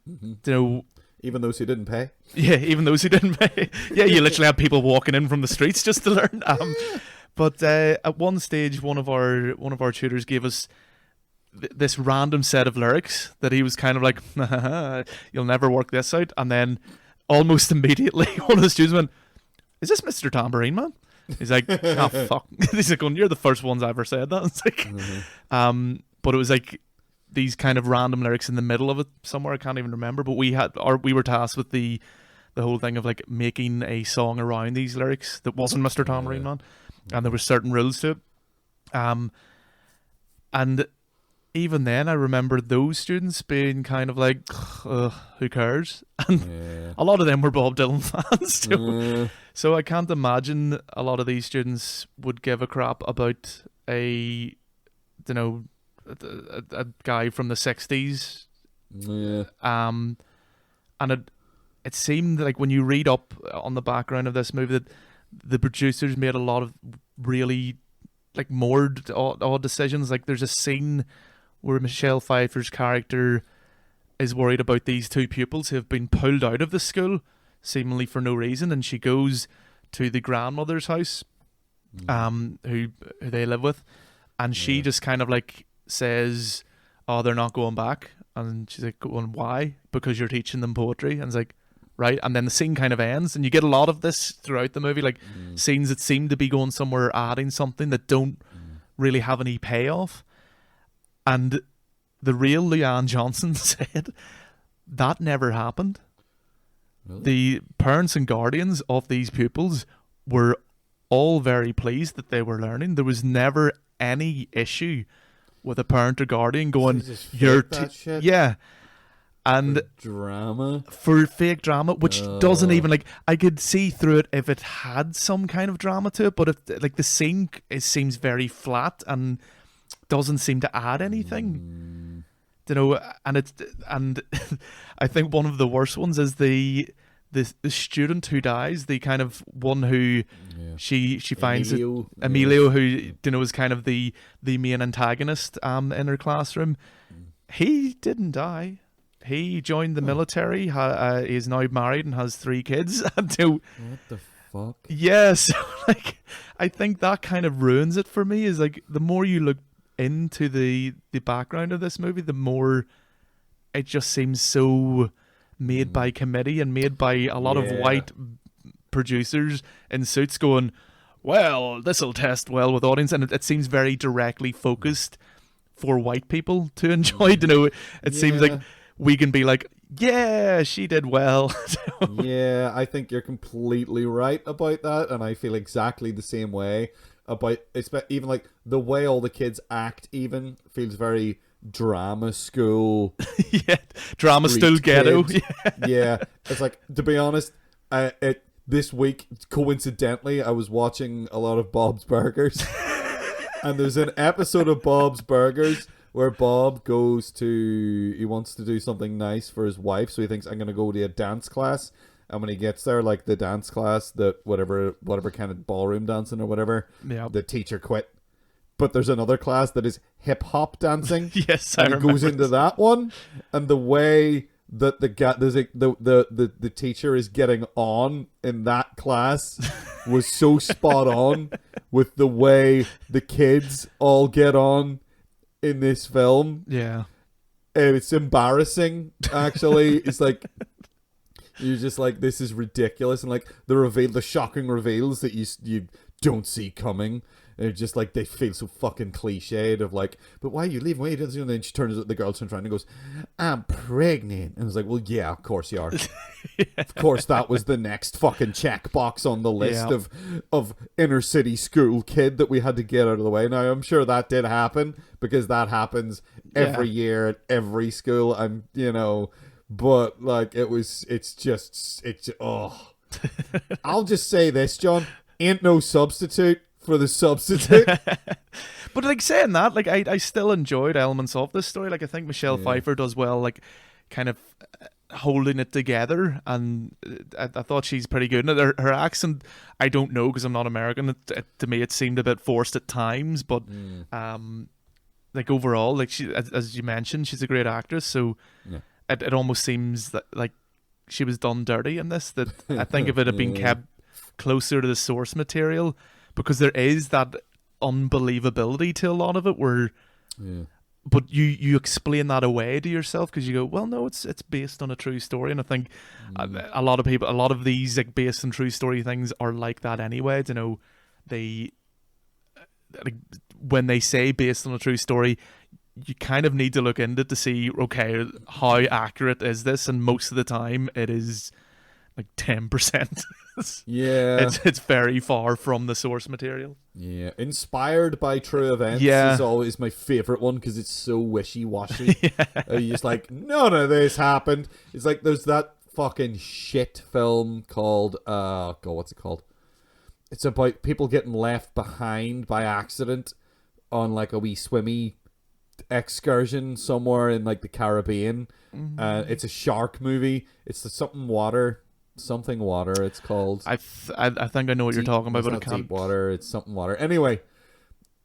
know. Even those who didn't pay. Yeah, even those who didn't pay. Yeah, you literally had people walking in from the streets just to learn. But at one stage, one of our tutors gave us this random set of lyrics that he was kind of like, "You'll never work this out." And then almost immediately, one of the students went, "Is this Mr. Tambourine Man?" He's like, "Oh fuck!" He's like, "You're the first ones I ever said that." It's like, but it was like these kind of random lyrics in the middle of it somewhere. I can't even remember, but we were tasked with the whole thing of like making a song around these lyrics that wasn't Mr. Tambourine Man, and there were certain rules to it. And even then I remember those students being kind of like, who cares? And a lot of them were Bob Dylan fans too. So I can't imagine a lot of these students would give a crap about a guy from the 60s. And it seemed like when you read up on the background of this movie that the producers made a lot of really like more odd decisions. Like there's a scene where Michelle Pfeiffer's character is worried about these two pupils who have been pulled out of the school seemingly for no reason, and she goes to the grandmother's house who they live with, and she just kind of like says, "Oh, they're not going back." And she's like, "Going, why?" "Because you're teaching them poetry." And it's like, right. And then the scene kind of ends, and you get a lot of this throughout the movie, like scenes that seem to be going somewhere, adding something that don't really have any payoff. And the real Leanne Johnson said that never happened. Really? The parents and guardians of these pupils were all very pleased that they were learning. There was never any issue with a parent or guardian going, "You're yeah." And for fake drama, which doesn't even, like, I could see through it if it had some kind of drama to it, but if like the scene, it seems very flat and doesn't seem to add anything. You know, and I think one of the worst ones is the student who dies, the kind of one who she finds Emilio, who, you know, is kind of the main antagonist in her classroom. He didn't die. He joined the military. He's now married and has 3 kids. What the fuck? Yes, like I think that kind of ruins it for me. Is like the more you look into the background of this movie, the more it just seems so made by committee and made by a lot of white producers in suits going, well, this'll test well with audience, and it seems very directly focused for white people to enjoy. You know, it seems like we can be like, yeah, she did well. Yeah, I think you're completely right about that, and I feel exactly the same way about even like the way all the kids act. Even feels very drama school. Yeah, drama still ghetto. Yeah, it's like, to be honest, this week coincidentally I was watching a lot of Bob's Burgers, and there's an episode of Bob's Burgers where Bob he wants to do something nice for his wife, so he thinks, I'm going to go to a dance class. And when he gets there, like the dance class, that whatever kind of ballroom dancing or whatever, the teacher quit. But there's another class that is hip hop dancing. Yes, and he goes into that one, and the way that the teacher is getting on in that class was so spot on with the way the kids all get on in this film. Yeah. And it's embarrassing, actually. It's like, you're just like, this is ridiculous. And like the shocking reveals that you don't see coming. They're just like, they feel so fucking cliched of like, but why are you leaving? Why are you doing? And then the girl turns around and goes, I'm pregnant. And I was like, well, yeah, of course you are. Of course, that was the next fucking checkbox on the list of inner city school kid that we had to get out of the way. Now, I'm sure that did happen, because that happens every year at every school. But like, it's just, I'll just say this, John, ain't no substitute for the substitute. But like, saying that, like, I still enjoyed elements of this story. Like, I think Michelle Pfeiffer does well, like, kind of holding it together, and I thought she's pretty good. And her accent, I don't know, because I'm not American. To me, it seemed a bit forced at times, but like, overall, like, she, as you mentioned, she's a great actress. So it almost seems that like she was done dirty in this. That I think if it had been kept closer to the source material, because there is that unbelievability to a lot of it, where but you explain that away to yourself, because you go, well, no, it's based on a true story. And I think a lot of these like based on true story things are like that anyway. You know, they like, when they say based on a true story, you kind of need to look into it to see, okay, how accurate is this? And most of the time it is like 10%. Yeah, it's very far from the source material. Yeah, inspired by true events is always my favorite one, because it's so wishy-washy. You're just like, none of this happened. It's like, there's that fucking shit film called what's it called? It's about people getting left behind by accident on like a wee swimmy excursion somewhere in like the Caribbean. It's a shark movie. It's something water it's called. I think I know what you're talking about, but I can't. Deep water, it's something water. Anyway,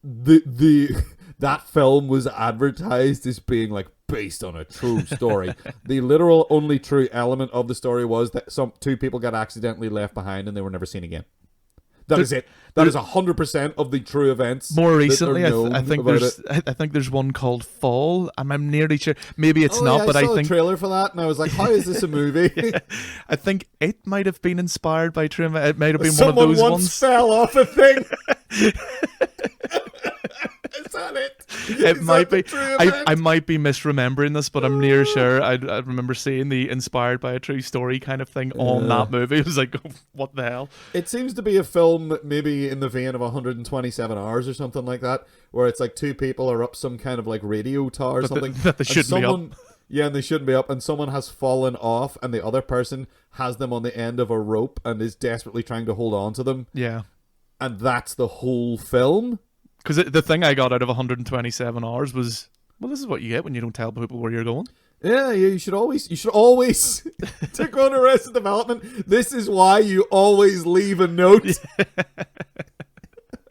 that film was advertised as being like based on a true story. The literal only true element of the story was that two people got accidentally left behind and they were never seen again. That is it. That is 100% of the true events. More recently, I think there's one called Fall. I'm nearly sure. Maybe it's not, but I saw a trailer for that, and I was like, "How is this a movie?" I think it might have been inspired by true. It might have been Someone one of those once ones. fell off a thing. Is that it? It might be. I might be misremembering this, but I'm near sure. I remember seeing the inspired by a true story kind of thing on that movie. It was like, oh, what the hell? It seems to be a film maybe in the vein of 127 Hours or something like that, where it's like two people are up some kind of like radio tower or something. That they shouldn't be up. Yeah, and they shouldn't be up, and someone has fallen off, and the other person has them on the end of a rope and is desperately trying to hold on to them. Yeah. And that's the whole film. Because the thing I got out of 127 Hours was, well, this is what you get when you don't tell people where you're going. Yeah, you should always take on Arrested Development. This is why you always leave a note.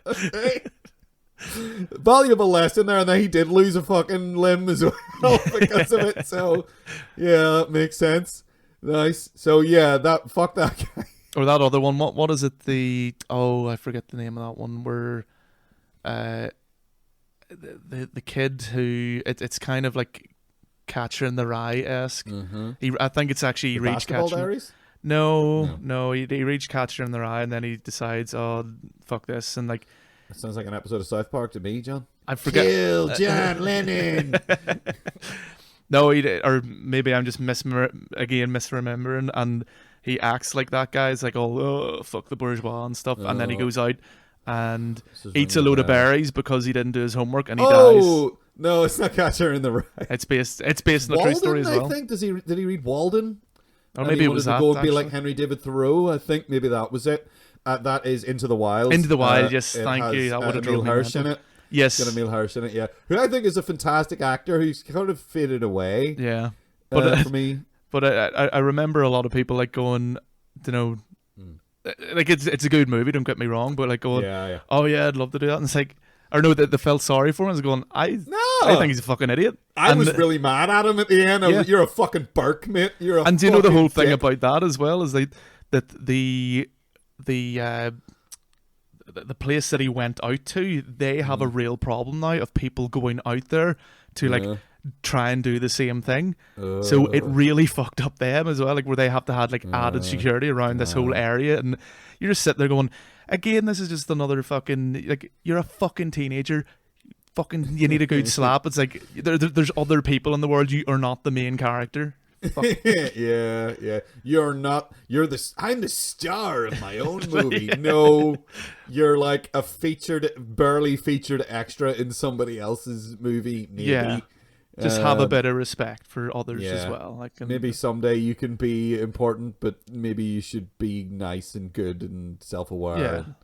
Okay. Valuable lesson there, and then he did lose a fucking limb as well because of it. So, yeah, that makes sense. Nice. So, yeah, fuck that guy. Or that other one. What is it? I forget the name of that one. Where the kid who it's kind of like Catcher in the Rye-esque. I think it's actually Basketball Catcher. Diaries? No. He reads Catcher in the Rye, and then he decides, oh, fuck this, and like. That sounds like an episode of South Park to me, John. I forget. Kill John Lennon. No, or maybe I'm just misremembering, and he acts like that guy's like, oh, fuck the bourgeois and stuff, and then he goes out and eats a load of berries because he didn't do his homework, and he dies. No, it's not Catcher in the Rye. It's based on a true Walden, story as well. I think. Did he read Walden? Or maybe it was that. He wanted to go and be actually. like Henry David Thoreau. I think maybe that was it. That is Into the Wild. Into the Wild, yes, thank you. That would have Emil drove me Hirsch in mental. it. Yes. Got Emil Hirsch in it, yeah. Who I think is a fantastic actor who's kind of faded away. Yeah. But for me. But I remember a lot of people like going, you know, like it's a good movie, don't get me wrong, but like going, oh yeah, I'd love to do that. And it's like, or no, they felt sorry for him. I was going, I think he's a fucking idiot. I was really mad at him at the end. You're a fucking Burke, mate. And do you know the whole thing about that as well is that the place that he went out to, they have a real problem now of people going out there to like try and do the same thing. So it really fucked up them as well, like where they have to have like added security around this whole area, and you're just sitting there going, again, this is just another fucking, like, you're a fucking teenager. Fucking, you need a good slap. It's like there's other people in the world. You are not the main character. yeah. I'm the star of my own movie. No, you're like a barely featured extra in somebody else's movie. Maybe. Yeah. Just have a bit of respect for others as well. Like, maybe someday you can be important, but maybe you should be nice and good and self-aware. Yeah. And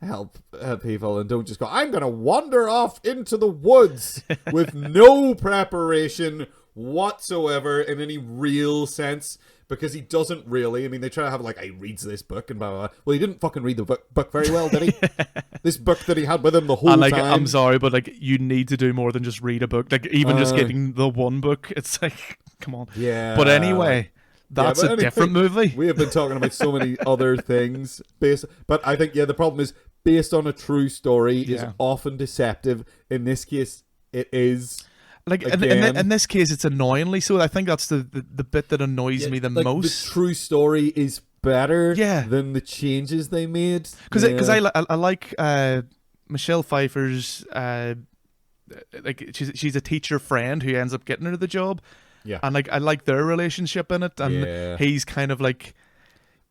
help people, and don't just go, I'm gonna wander off into the woods with no preparation whatsoever in any real sense, because he doesn't really. I mean, they try to have like, he reads this book and blah blah blah. Well, he didn't fucking read the book very well, did he? This book that he had with him the whole time. I'm sorry, but like, you need to do more than just read a book. Like, even just getting the one book, it's like, come on. Yeah. But anyway, that's a different movie. We have been talking about so many other things but I think the problem is, based on a true story is often deceptive. In this case, it is. Like, in this case, it's annoyingly so. I think that's the bit that annoys me the most. The true story is better than the changes they made. Because I like Michelle Pfeiffer's, like, she's a teacher friend who ends up getting her the job. Yeah. And like, I like their relationship in it. And he's kind of like,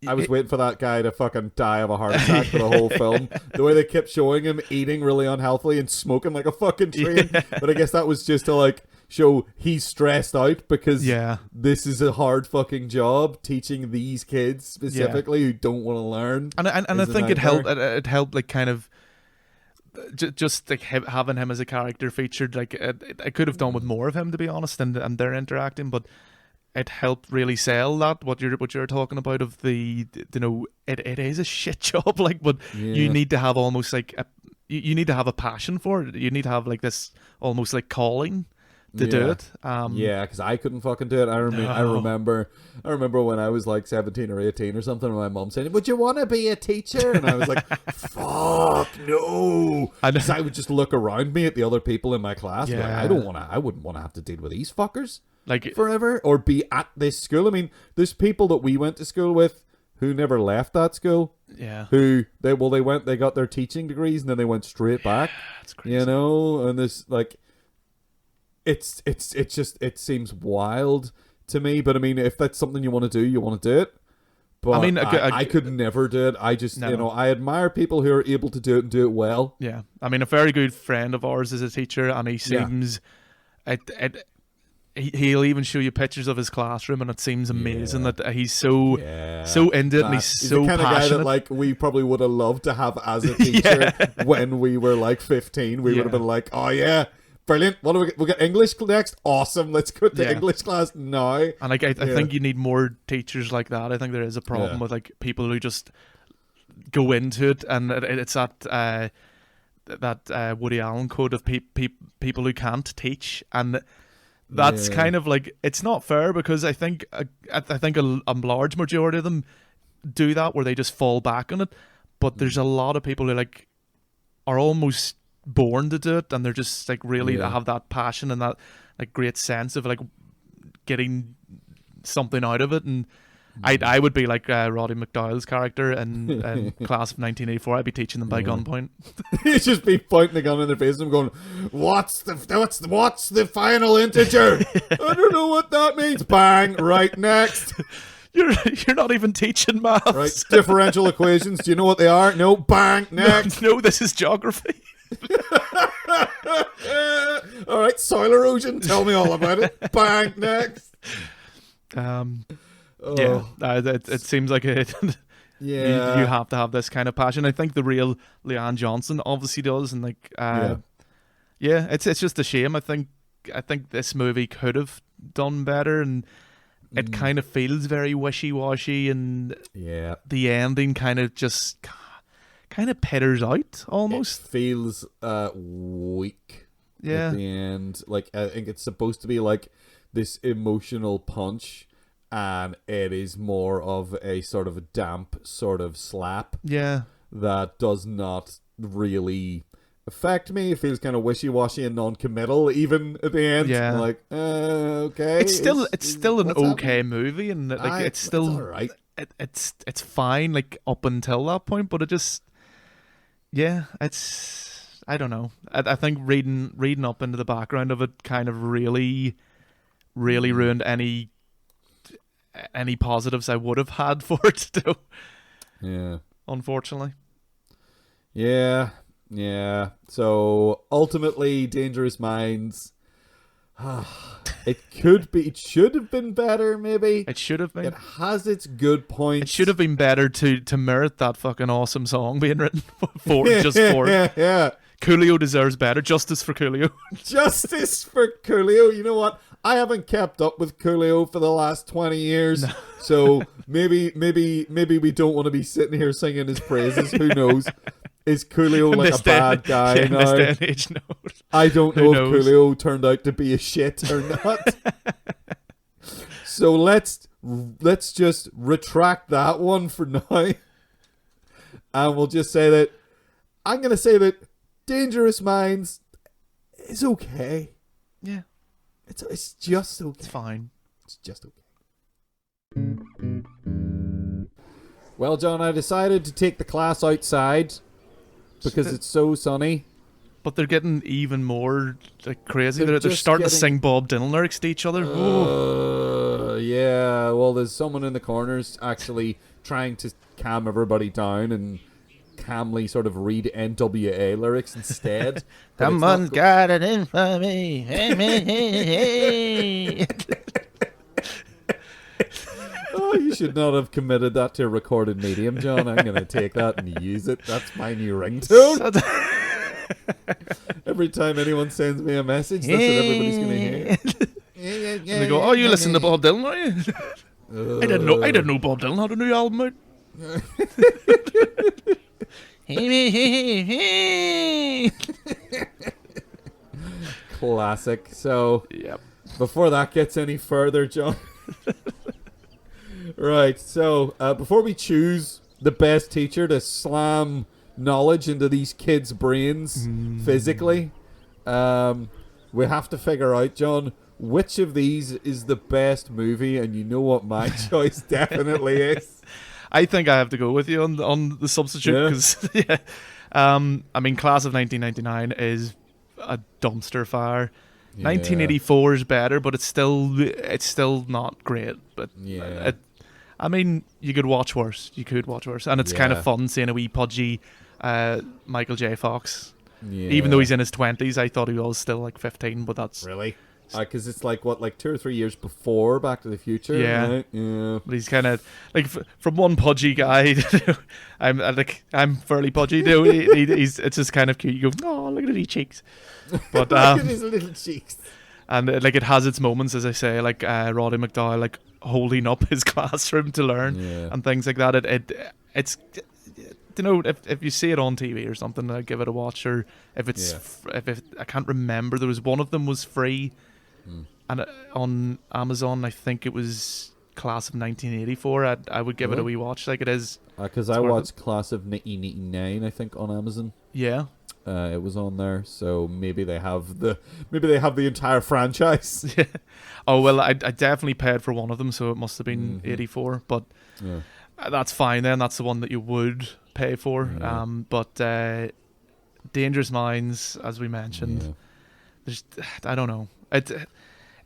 I was waiting for that guy to fucking die of a heart attack for the whole film. The way they kept showing him eating really unhealthily and smoking like a fucking train. Yeah. But I guess that was just to like show he's stressed out because this is a hard fucking job, teaching these kids specifically who don't want to learn. And I think it helped like kind of just like having him as a character featured. Like, I could have done with more of him, to be honest, and they're interacting, but it helped really sell that what you're talking about of the, you know, it is a shit job, like, but you need to have almost like you need to have a passion for it. You need to have like this almost like calling to do it. Because I couldn't fucking do it. I remember when I was like 17 or 18 or something, and my mom saying, "Would you want to be a teacher?" And I was like, "Fuck no!" Because I would just look around me at the other people in my class. Like, I wouldn't want to have to deal with these fuckers like forever, or be at this school. I mean, there's people that we went to school with who never left that school. Yeah. Who they got their teaching degrees and then they went straight back. That's crazy. You know, and this like. It's just, it seems wild to me, but I mean, if that's something you want to do, you want to do it. But I mean, I could never do it. I just, you know, I admire people who are able to do it and do it well. Yeah. I mean, a very good friend of ours is a teacher, and he seems, he'll even show you pictures of his classroom, and it seems amazing that he's so into it, and he's so the kind passionate. Of guy that like we probably would have loved to have as a teacher when we were like 15. We would have been like, oh yeah. Brilliant. What do we get? We'll get English next. Awesome. Let's go to English class now. And like, I think you need more teachers like that. I think there is a problem with like people who just go into it, and it's that Woody Allen quote of people who can't teach, and that's kind of like, it's not fair, because I think a large majority of them do that, where they just fall back on it. But there's a lot of people who like are almost born to do it, and they're just like really have that passion and that like great sense of like getting something out of it. And I would be like Roddy McDowell's character in Class of 1984. I'd be teaching them by gunpoint. He'd just be pointing the gun in their face and going, what's the final integer? I don't know what that means. Bang, right, next. You're not even teaching maths. Right, differential equations. Do you know what they are? No, bang, next. No, this is geography. All right, soil erosion. Tell me all about it. Bang, next. Yeah, it seems like it. Yeah, you have to have this kind of passion. I think the real Leanne Johnson obviously does, and it's just a shame. I think this movie could have done better, and it kind of feels very wishy-washy, and the ending kind of petters out almost. It feels weak at the end. Like, I think it's supposed to be like this emotional punch, and it is more of a sort of a damp sort of slap. Yeah. That does not really affect me. It feels kind of wishy-washy and non-committal even at the end. Yeah. Like, okay. It's still an okay movie, and like it's still all right. It's fine like up until that point, but it just it's I don't know. I think reading up into the background of it kind of really ruined any positives I would have had for it too. Yeah. Unfortunately. Yeah. So ultimately, Dangerous Minds. It should have been better, maybe. It should have been. It has its good points. It should have been better to merit that fucking awesome song being written for it. Yeah. Coolio deserves better. Justice for Coolio. Justice for Coolio. You know what? I haven't kept up with Coolio for the last 20 years. No. So maybe we don't want to be sitting here singing his praises. Who knows? Is Coolio like a bad guy now? In this day and age, no. I don't know if Coolio turned out to be a shit or not. So let's just retract that one for now. And we'll just say that I'm going to say that Dangerous Minds is okay. Yeah. It's just okay. It's fine. It's just okay. Well, John, I decided to take the class outside because it's so sunny. But they're getting even more like crazy. They're starting to sing Bob Dylan lyrics to each other. Yeah, well, there's someone in the corners actually trying to calm everybody down and calmly sort of read NWA lyrics instead. Someone's got it in for me. Hey. Oh, you should not have committed that to a recorded medium, John. I'm going to take that and use it. That's my new ringtone. Every time anyone sends me a message, that's what everybody's going to hear. And they go, "Oh, you listen to Bob Dylan, are you?" I didn't know Bob Dylan had a new album out. Classic. So, yep. Before that gets any further, John. Right. So, before we choose the best teacher to slam knowledge into these kids' brains physically, we have to figure out, John, which of these is the best movie, and you know what my choice definitely is. I think I have to go with you on the substitute because, I mean, Class of 1999 is a dumpster fire. Yeah. 1984 is better, but it's still not great. But I mean, you could watch worse. And it's kind of fun seeing a wee pudgy Michael J. Fox. Yeah. Even though he's in his 20s, I thought he was still like 15, but that's... Really? Because it's like, 2 or 3 years before Back to the Future? Yeah. Right? Yeah. But he's kind of, like, from one pudgy guy, I'm fairly pudgy, it's just kind of cute. You go, oh, look at his cheeks. But, look at his little cheeks. And, it has its moments, as I say, like, Roddy McDowell, like, holding up his classroom to learn and things like that. It's... You know, if you see it on TV or something, give it a watch. Or if I can't remember. There was one of them was free, and on Amazon, I think it was Class of 1984. I would give it a wee watch. Like it is. Because I watched Class of 1989, I think, on Amazon. Yeah. It was on there, so maybe they have the entire franchise. Yeah. Oh well, I definitely paid for one of them, so it must have been 84. But Yeah. that's fine then. That's the one that you would pay for. Yeah. But Dangerous Minds, as we mentioned, there's I don't know.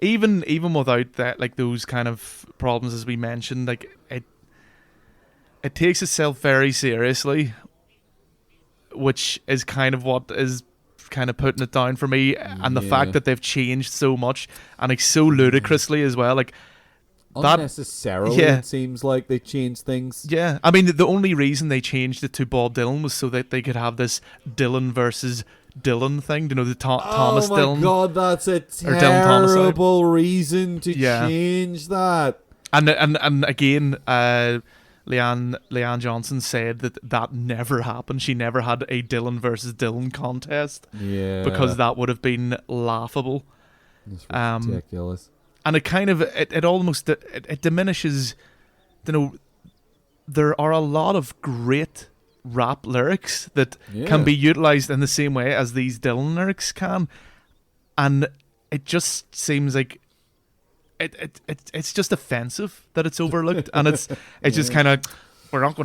Even without that, like those kind of problems as we mentioned, like it takes itself very seriously, which is kind of what is kind of putting it down for me. And the fact that they've changed so much and like so ludicrously as well, like unnecessarily. It seems like they changed things. Yeah, I mean the only reason they changed it to Bob Dylan was so that they could have this Dylan versus Dylan thing. You know, the Thomas Dylan. Oh my god, that's a terrible reason to change that. And again, Leanne Johnson said that never happened. She never had a Dylan versus Dylan contest. Yeah, because that would have been laughable. It's ridiculous. And it kind of it almost it diminishes. You know, there are a lot of great rap lyrics that can be utilized in the same way as these Dylan lyrics can, and it just seems like it's just offensive that it's overlooked, and it's just kind of we're not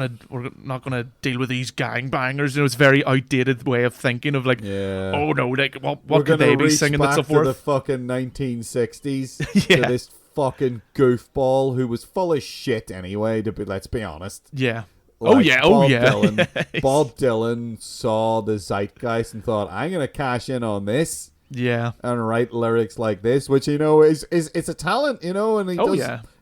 gonna deal with these gangbangers. You know, it's a very outdated way of thinking of like, oh no, like what could they be singing and so forth? To the fucking 1960s. To this fucking goofball who was full of shit anyway. Let's be honest. Yeah. Like Bob Dylan saw the zeitgeist and thought, I'm gonna cash in on this. Yeah. And write lyrics like this, which is it's a talent, and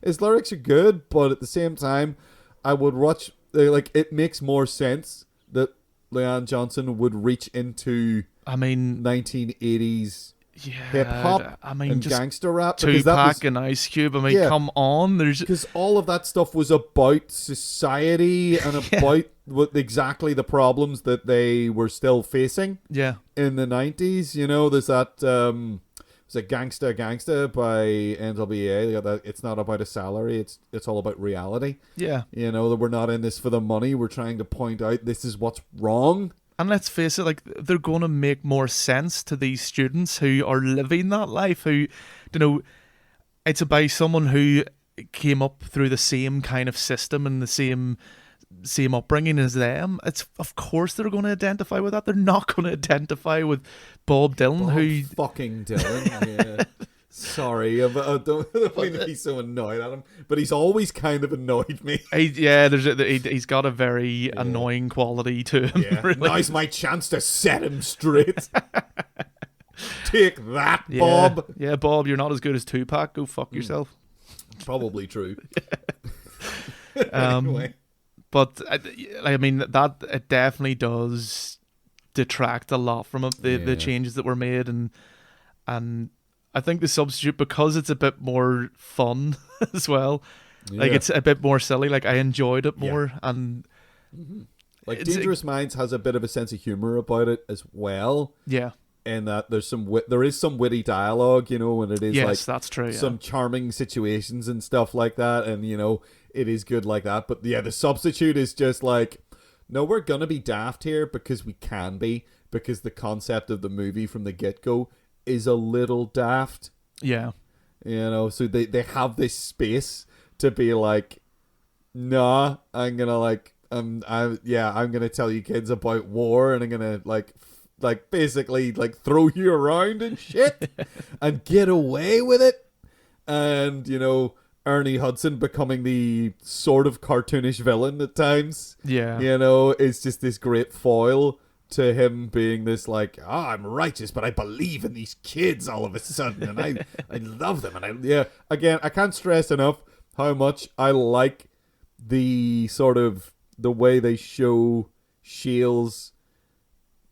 his lyrics are good, but at the same time, I would watch it makes more sense that Leanne Johnson would reach into 1980s hip hop and just gangster rap, Tupac and Ice Cube. I mean, come on, because all of that stuff was about society and about exactly the problems that they were still facing. Yeah, in the 90s, there's that was it Gangsta by NWA. They got that. It's not about a salary. It's all about reality. Yeah, that we're not in this for the money. We're trying to point out this is what's wrong. And let's face it, like they're going to make more sense to these students who are living that life. Who, it's about someone who came up through the same kind of system and the same upbringing as them. It's of course they're going to identify with that. They're not going to identify with Bob Dylan, fucking Dylan. Yeah. Sorry, I don't mean to be so annoyed at him, but he's always kind of annoyed me. He's got a very annoying quality to him. Yeah. Really. Now's my chance to set him straight. Take that, Bob. Yeah, Bob, you're not as good as Tupac. Go fuck yourself. Probably true. Anyway. But I mean that it definitely does detract a lot from it, the changes that were made, and I think the substitute, because it's a bit more fun as well, like it's a bit more silly. Like I enjoyed it more, and like Dangerous Minds has a bit of a sense of humor about it as well. Yeah. And that there is some witty dialogue, and it is that's true. Some charming situations and stuff like that, and it is good like that. But the substitute is just like, no, we're gonna be daft here because we can be, because the concept of the movie from the get-go is a little daft. Yeah. So they have this space to be like, nah, I'm gonna I'm gonna tell you kids about war, and I'm gonna basically throw you around and shit and get away with it. And Ernie Hudson becoming the sort of cartoonish villain at times. Yeah. It's just this great foil to him being this I'm righteous, but I believe in these kids all of a sudden, and I love them, and again, I can't stress enough how much I like the sort of the way they show Shields'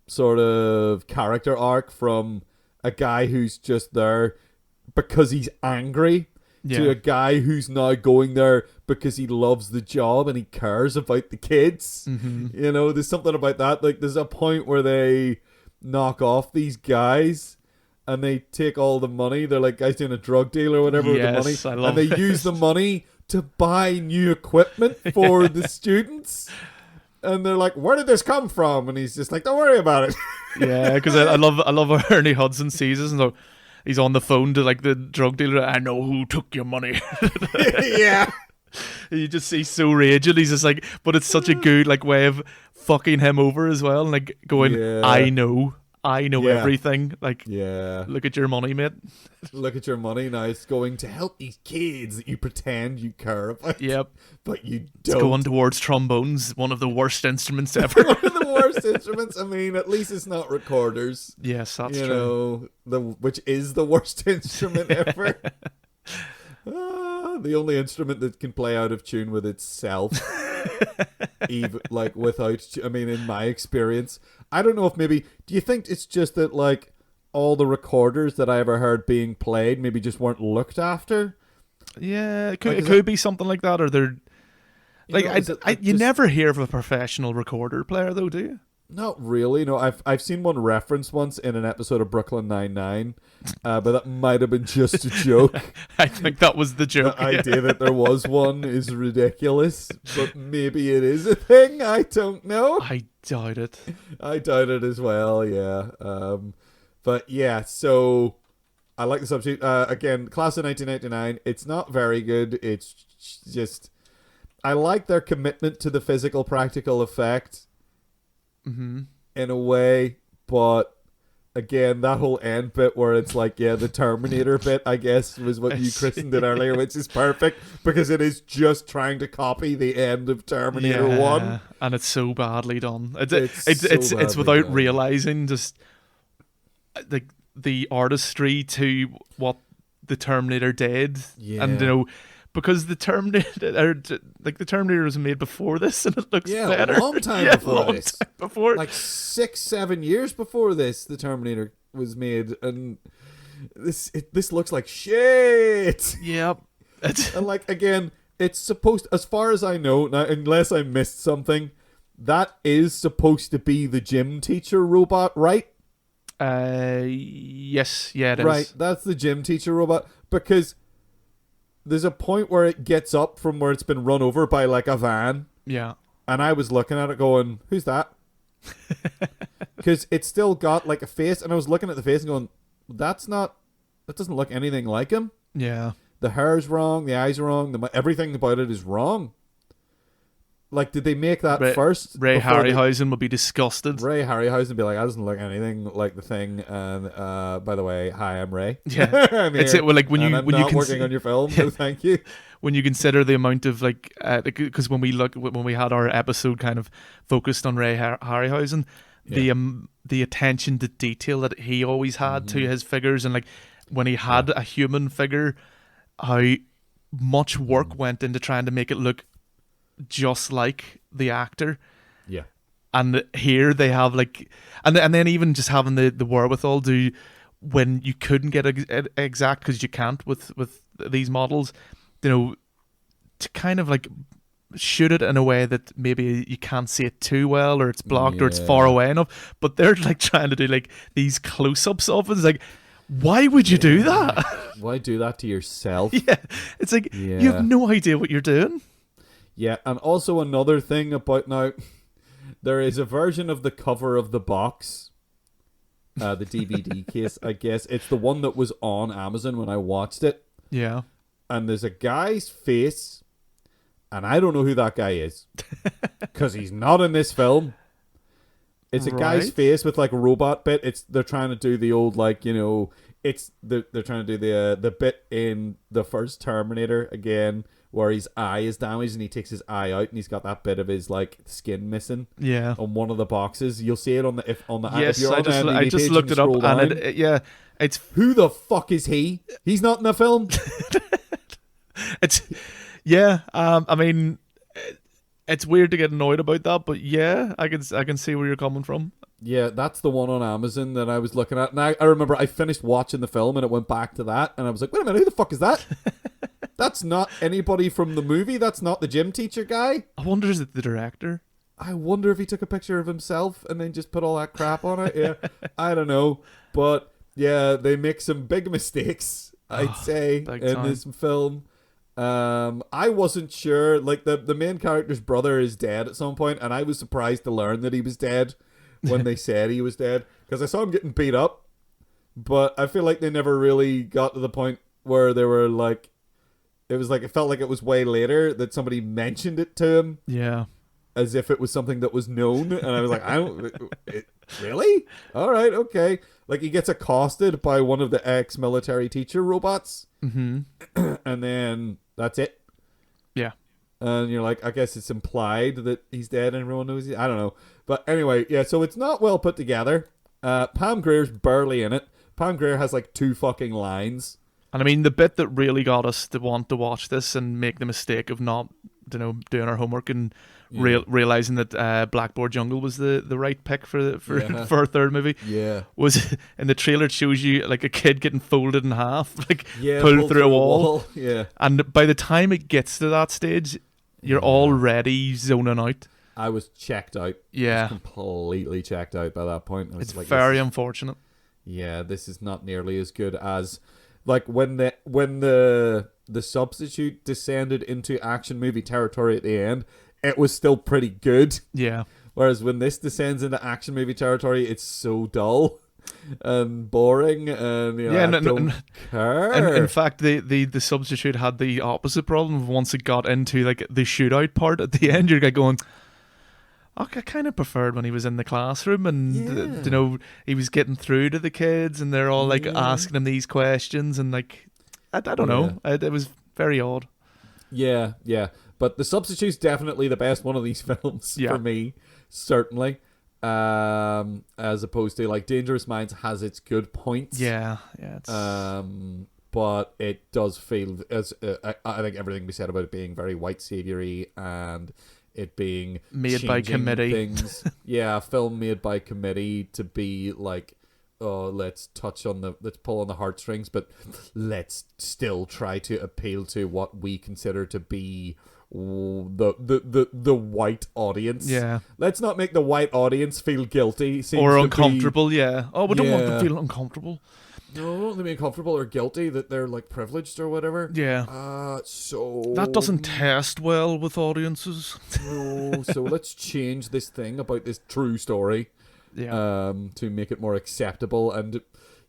sort of character arc from a guy who's just there because he's angry to a guy who's now going there because he loves the job and he cares about the kids. Mm-hmm. There's something about that. Like there's a point where they knock off these guys and they take all the money. They're like guys doing a drug deal or whatever with the money, and they use the money to buy new equipment for the students. And they're like, where did this come from? And he's just like, don't worry about it. Yeah, because I love how Ernie Hudson sees us, and so he's on the phone to like the drug dealer. I know who took your money. Yeah. You just see so raging. He's just like, but it's such a good like way of fucking him over as well, and like going, Yeah. I know Yeah. everything. Like, Yeah. look at your money, mate. Look at your money now. It's going to help these kids that you pretend you care about. Yep. But you It's don't. going towards trombones, one of the worst instruments ever. One of the worst instruments. I mean, at least it's not recorders. Yes, that's you true. know, which is the worst instrument ever. The only instrument that can play out of tune with itself. Even like without, I mean, in my experience, I don't know if maybe, do you think it's just that like all the recorders that I ever heard being played maybe just weren't looked after? Yeah, it Like, could be something like that, or they're like, you just, never hear of a professional recorder player though, do you? Not really. No, I've seen one reference once in an episode of Brooklyn Nine-Nine, but that might have been just a joke. I think that was the joke. The idea that there was one is ridiculous, but maybe it is a thing. I don't know. I doubt it. I doubt it as well. Yeah. But yeah. So I like the substitute. Again, class of 1999. It's not very good. It's just I like their commitment to the physical practical effect. Mm-hmm. In a way, but again, that whole end bit where it's like, yeah, the Terminator bit, I guess, was what you christened it earlier, which is perfect because it is just trying to copy the end of Terminator 1. And it's so badly done. It's It's without realizing just like the artistry to what the Terminator did, Yeah. and you know. Because the Terminator was made before this, and it looks better. A long time before this. Time before. Like 6-7 years before this, the Terminator was made, and this looks like shit. Yep. And like again, it's supposed, as far as I know, now, unless I missed something, that is supposed to be the gym teacher robot, right? Yes, yeah, it is. Right, that's the gym teacher robot, because there's a point where it gets up from where it's been run over by like a van. Yeah. And I was looking at it going, who's that? Because it's still got like a face, and I was looking at the face and going, that doesn't look anything like him. Yeah. The hair's wrong, the eyes are wrong, everything about it is wrong. Like, did they make that first? Ray Harryhausen would be disgusted. Ray Harryhausen would be like, that doesn't look anything like the thing. And by the way, hi, I'm Ray. Yeah, it's it. Well, like when I'm not working on your film, so thank you. When you consider the amount of like, because when we had our episode kind of focused on Ray Harryhausen, the attention to detail that he always had to his figures, and like when he had a human figure, how much work went into trying to make it look just like the actor. Yeah. And here they have like, and then even just having the wherewithal to, when you couldn't get exact, because you can't with these models, you know, to kind of like shoot it in a way that maybe you can't see it too well, or it's blocked, or it's far away enough, but they're like trying to do like these close-ups of it. It's like, why would you do that? Why do that to yourself? Yeah, it's like, you have no idea what you're doing. Yeah, and also another thing about now, there is a version of the cover of the box, the DVD case, I guess. It's the one that was on Amazon when I watched it. Yeah. And there's a guy's face, and I don't know who that guy is, because he's not in this film. It's a guy's face with like a robot bit. They're trying to do the old, like, you know, they're trying to do the bit in the first Terminator again, where his eye is damaged and he takes his eye out and he's got that bit of his like skin missing. Yeah. On one of the boxes, you'll see it on the yes. If you're on I just looked it up, and it's who the fuck is he? He's not in the film. I mean, it's weird to get annoyed about that, but yeah, I can see where you're coming from. Yeah, that's the one on Amazon that I was looking at. And I remember I finished watching the film and it went back to that, and I was like, wait a minute, who the fuck is that? That's not anybody from the movie. That's not the gym teacher guy. I wonder, is it the director? I wonder if he took a picture of himself and then just put all that crap on it. Yeah, I don't know. But yeah, they make some big mistakes, I'd say, in this film. I wasn't sure. Like the main character's brother is dead at some point, and I was surprised to learn that he was dead when they said he was dead, because I saw him getting beat up, but I feel like they never really got to the point where they were like, it felt like it was way later that somebody mentioned it to him. Yeah. As if it was something that was known, and I was like, really? All right, okay. Like, he gets accosted by one of the ex-military teacher robots, and then that's it. Yeah. And you're like, I guess it's implied that he's dead and everyone knows I don't know. But anyway, yeah, so it's not well put together. Pam Grier's barely in it. Pam Grier has like 2 fucking lines. And I mean, the bit that really got us to want to watch this and make the mistake of not, doing our homework and realizing that Blackboard Jungle was the right pick for for a third movie. Yeah, was in the trailer. It shows you like a kid getting folded in half, like pulled pulled through a wall. Yeah, and by the time it gets to that stage, you're already zoning out. I was checked out. Yeah, I was completely checked out by that point. It's like, very unfortunate. Yeah, this is not nearly as good as like when the substitute descended into action movie territory at the end. It was still pretty good. Yeah. Whereas when this descends into action movie territory, it's so dull and boring, and I don't care. And in fact, the substitute had the opposite problem. Once it got into like the shootout part at the end, you're like going, I kind of preferred when he was in the classroom and he was getting through to the kids and they're all like asking him these questions and like I don't know. It was very odd. Yeah. But The Substitute's definitely the best one of these films for me, certainly. As opposed to like Dangerous Minds has its good points. Yeah. It's... but it does feel as I think everything we said about it being very white saviory and it being made by committee. Things. Yeah, a film made by committee to be like, oh, let's pull on the heartstrings, but let's still try to appeal to what we consider to be the white audience. Yeah. Let's not make the white audience feel guilty or uncomfortable. Yeah. Oh, we don't want them to feel uncomfortable. No, we don't want them to be uncomfortable or guilty that they're like privileged or whatever. Yeah. So that doesn't test well with audiences. No. So let's change this thing about this true story. Yeah. To make it more acceptable, and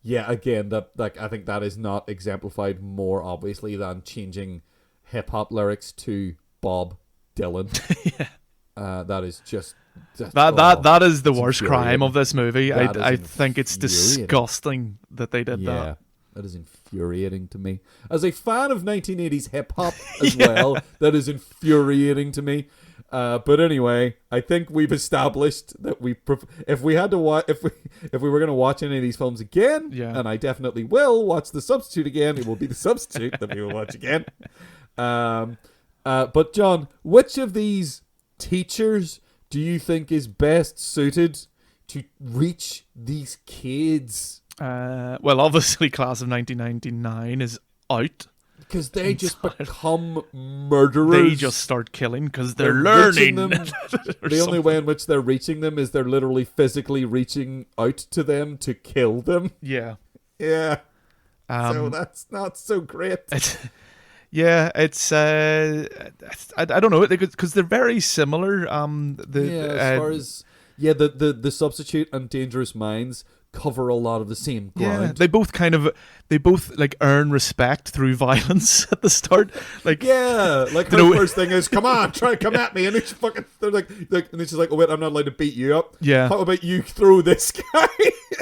again, that like I think that is not exemplified more obviously than changing hip hop lyrics to Bob Dylan. Yeah. That is just that is the worst crime of this movie. I think it's disgusting that they did that. That is infuriating to me. As a fan of 1980s hip hop as well, that is infuriating to me. But anyway, I think we've established that if we were going to watch any of these films again, and I definitely will watch The Substitute again, it will be The Substitute that we will watch again. But John, which of these teachers do you think is best suited to reach these kids? Well, obviously, Class of 1999 is out. Because they just become murderers. They just start killing because they're learning. The only way in which they're reaching them is they're literally physically reaching out to them to kill them. Yeah. Yeah. So that's not so great. It's I don't know, because they're very similar. As far as the Substitute and Dangerous Minds cover a lot of the same ground. Yeah, they both like earn respect through violence at the start. Like like her first thing is, come on, try to come at me, and they're like, and then she's like, oh wait, I'm not allowed to beat you up. Yeah, how about you throw this guy?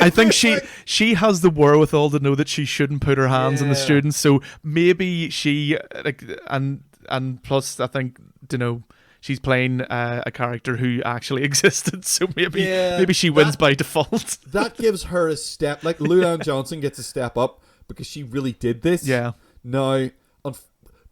I think she has the wherewithal to know that she shouldn't put her hands on the students, so maybe she and plus I think she's playing a character who actually existed, so maybe she wins by default. That gives her a step. Like Luann Johnson gets a step up because she really did this. Yeah. Now,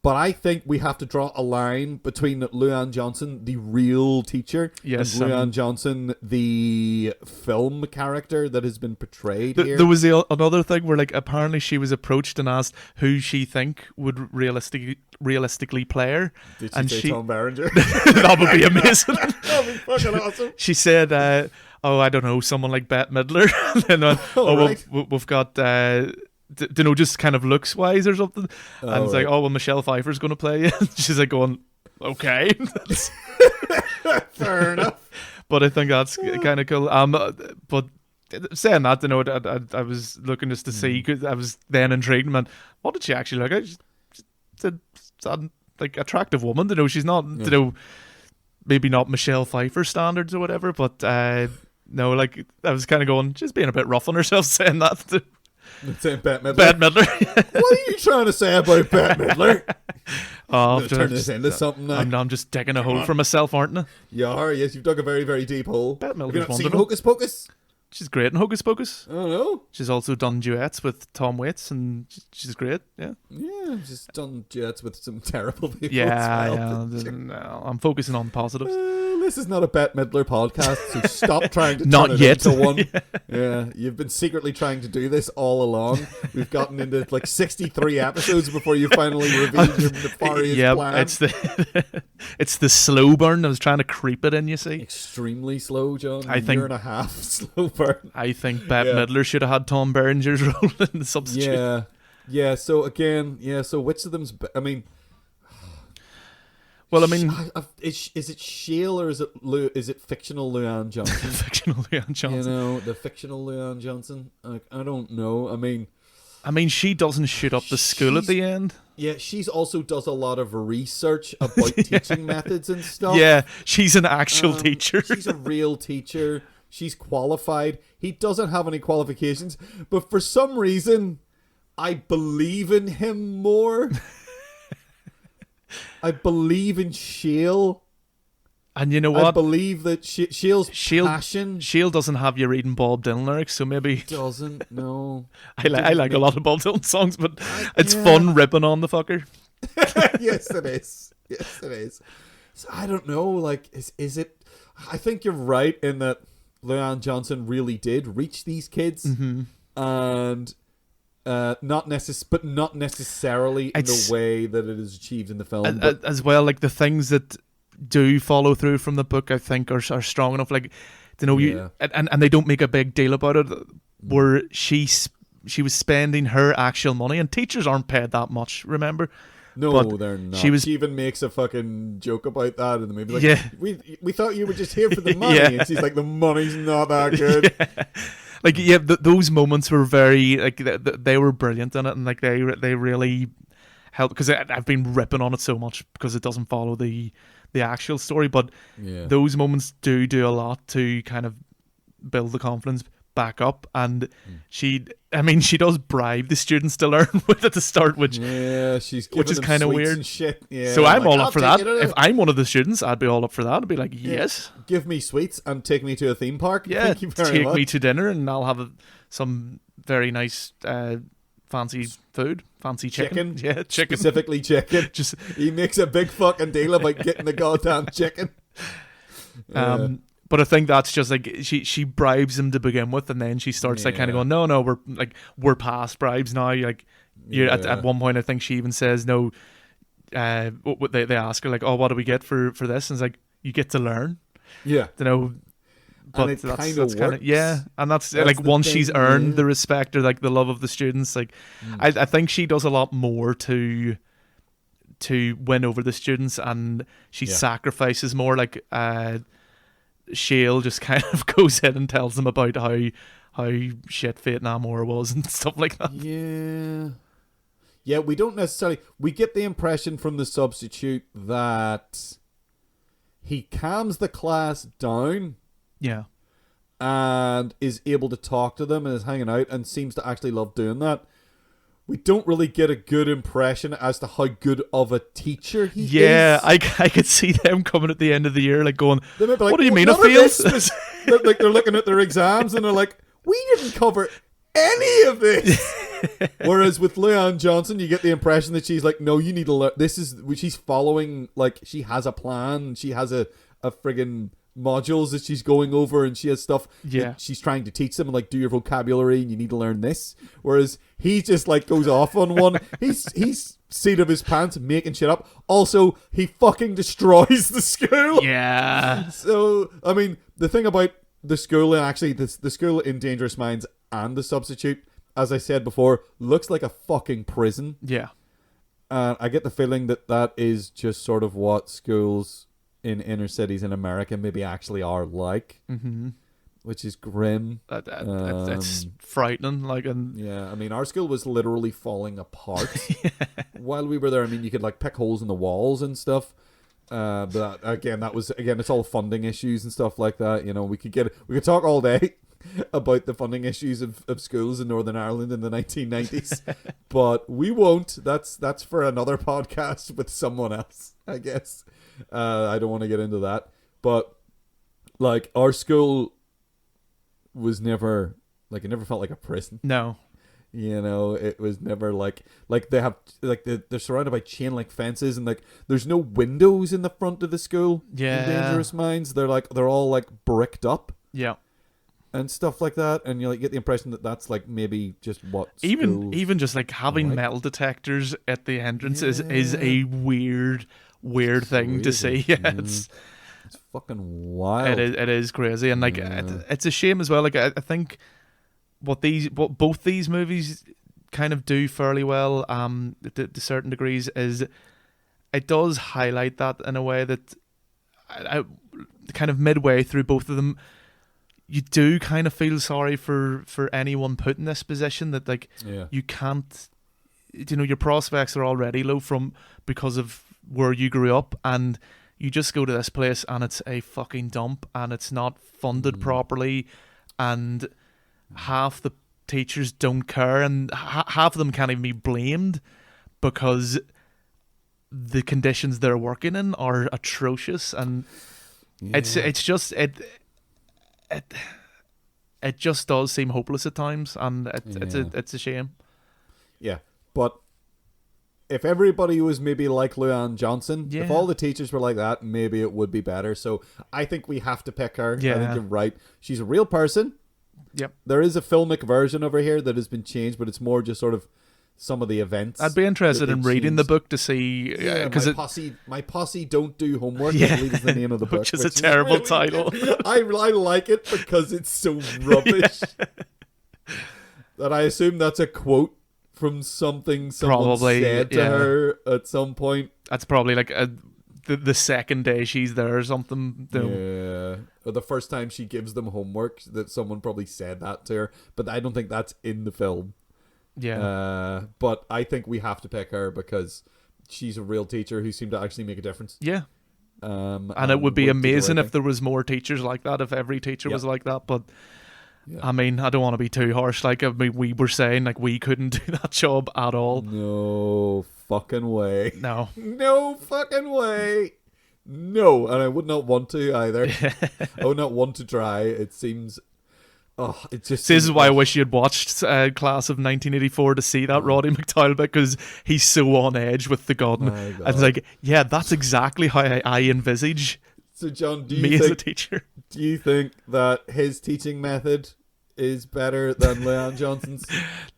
but I think we have to draw a line between Luann Johnson, the real teacher, and Luann Johnson, the film character that has been portrayed here. There was another thing where, like, apparently she was approached and asked who she think would realistically play her. Did she say Tom Berenger? That would be amazing. That would be fucking awesome. She said, I don't know, someone like Bette Midler. And then, right. we've got... just kind of looks wise or something. And it's like, oh, well, Michelle Pfeiffer's going to play. She's like going, okay. Fair enough. But I think that's kind of cool. But saying that, I was looking just to see, because I was then intrigued. Man, what did she actually look like? She's a like attractive woman. She's not, maybe not Michelle Pfeiffer standards or whatever. But no, like I was kind of going, she's being a bit rough on herself saying that. Saying Bette Midler. Bette Midler. What are you trying to say about Bette Midler? Oh, I'm gonna turn this into something now. I'm just digging a hole for myself, aren't I? You are, yes. You've dug a very, very deep hole. Bette Midler's Have you not seen wonderful. Hocus Pocus? She's great in Hocus Pocus. I don't know. She's also done duets with Tom Waits, and she's great. Yeah. Yeah, just done duets with some terrible people. Yeah, as yeah. well. No, I'm focusing on positives. This is not a Bette Midler podcast, so stop trying to Not turn it yet. into one. Yeah, you've been secretly trying to do this all along. We've gotten into like 63 episodes before you finally revealed your nefarious plan. It's the slow burn. I was trying to creep it in, you see. Extremely slow, John. I think- year and a half slow burn. I think Bette Yeah. Midler should have had Tom Berenger's role in the substitute. Yeah. So again, so which of them's? I mean, Well, I mean, is it Shale or is it fictional Luann Johnson? fictional Leon Johnson. The fictional Luann Johnson. Like, I don't know. I mean, she doesn't shoot up the school at the end. yeah, she's also does a lot of research about teaching methods and stuff. Yeah, she's an actual teacher. She's a real teacher. She's qualified. He doesn't have any qualifications, but for some reason, I believe in him more. I believe in Shale. And you know what? I believe that Shale's passion Shield doesn't have you reading Bob Dylan lyrics, so maybe doesn't. No, I like a lot of Bob Dylan songs, but it's fun ripping on the fucker. Yes, it is. Yes, it is. So I don't know. Like, is it? I think you're right in that Leon Johnson really did reach these kids, and not necessarily in the way that it is achieved in the film. As well, like the things that do follow through from the book, I think are strong enough. Like, you and they don't make a big deal about it. Where she was spending her actual money, and teachers aren't paid that much. Remember? No, but they're not. She even makes a fucking joke about that in the movie. Like, yeah. we thought you were just here for the money, and she's like, the money's not that good. Yeah. Like, yeah, those moments were very, like, they were brilliant in it, and like they really helped, because I've been ripping on it so much because it doesn't follow the actual story, but those moments do a lot to kind of build the confidence back up, and she does bribe the students to learn with it to start, which is kind of weird. And shit. Yeah, so I'm all up for that. If If I'm one of the students, I'd be all up for that. I'd be like, yes, give me sweets and take me to a theme park. Yeah, Thank you very much. me to dinner, and I'll have some very nice fancy food, fancy chicken. Yeah, chicken. Specifically chicken. Just he makes a big fucking deal about getting the goddamn chicken. But I think that's just like she bribes him to begin with, and then she starts like kind of going, no, we're past bribes now. Like, at one point, I think she even says no. They ask her like, oh, what do we get for this? And it's like, you get to learn. Yeah, But and that's kind of and that's like once she's earned the respect or like the love of the students, like I think she does a lot more to win over the students, and she sacrifices more. Like Shale just kind of goes in and tells them about how shit Vietnam War was and stuff like that. Yeah, we don't necessarily... We get the impression from the substitute that he calms the class down. Yeah. And is able to talk to them and is hanging out and seems to actually love doing that. We don't really get a good impression as to how good of a teacher he is. Yeah, I could see them coming at the end of the year like going, like, what do you mean I failed? Like they're looking at their exams and they're like, we didn't cover any of this. Whereas with Leon Johnson, you get the impression that she's like, no, you need to learn. She's following, like, she has a plan. She has a friggin' modules that she's going over, and she has stuff that she's trying to teach them, and like, do your vocabulary and you need to learn this. Whereas he just like goes off on one. He's seat of his pants making shit up. Also, he fucking destroys the school. Yeah. So I mean, the thing about the school, and actually the school in Dangerous Minds and the substitute, as I said before, looks like a fucking prison. Yeah. And I get the feeling that that is just sort of what schools in inner cities in America maybe actually are like, which is grim. It's frightening. Like, and yeah, I mean, our school was literally falling apart while we were there. I mean, you could like pick holes in the walls and stuff. But again, it's all funding issues and stuff like that. You know, we could talk all day about the funding issues of schools in Northern Ireland in the 1990s, but we won't. That's for another podcast with someone else, I guess. I don't want to get into that, but like our school was never like, it never felt like a prison. No. You know, it was never like they have like they're surrounded by chain link fences, and like there's no windows in the front of the school. Yeah. In Dangerous Minds, they're all like bricked up. Yeah. And stuff like that, and you like get the impression that that's like maybe just what even just like having metal detectors at the entrance is a weird thing to see. Yeah, it's fucking wild. It is crazy, and like it's a shame as well. Like I think what both these movies kind of do fairly well, to certain degrees, is it does highlight that in a way that I kind of midway through both of them, you do kind of feel sorry for anyone put in this position, that like you can't, you know, your prospects are already low because of where you grew up, and you just go to this place and it's a fucking dump, and it's not funded properly, and half the teachers don't care, and half of them can't even be blamed because the conditions they're working in are atrocious, and it just does seem hopeless at times, and it's a shame. Yeah, but if everybody was maybe like Luann Johnson, if all the teachers were like that, maybe it would be better. So I think we have to pick her. Yeah. I think you're right. She's a real person. Yep. There is a filmic version over here that has been changed, but it's more just sort of some of the events. I'd be interested in reading the book to see, because my posse don't do homework. I believe is the name of the book, which is a terrible title. I like it because it's so rubbish that I assume that's a quote from something someone said to her at some point. That's probably like the second day she's there or something. Yeah, or the first time she gives them homework, that someone probably said that to her, but I don't think that's in the film. Yeah. But I think we have to pick her because she's a real teacher who seemed to actually make a difference. Yeah. And it would be amazing if there was more teachers like that, if every teacher was like that. But I mean, I don't want to be too harsh. Like, I mean, we were saying, like, we couldn't do that job at all. No fucking way. No. No fucking way. No, and I would not want to either. I would not want to try. It seems... Oh, it just. This is why I wish you'd watched Class of 1984 to see that Roddy McDowell, because he's so on edge with the gun. And it's like, yeah, that's exactly how I envisage. So, John, as a teacher. Do you think that his teaching method is better than Luann Johnson's?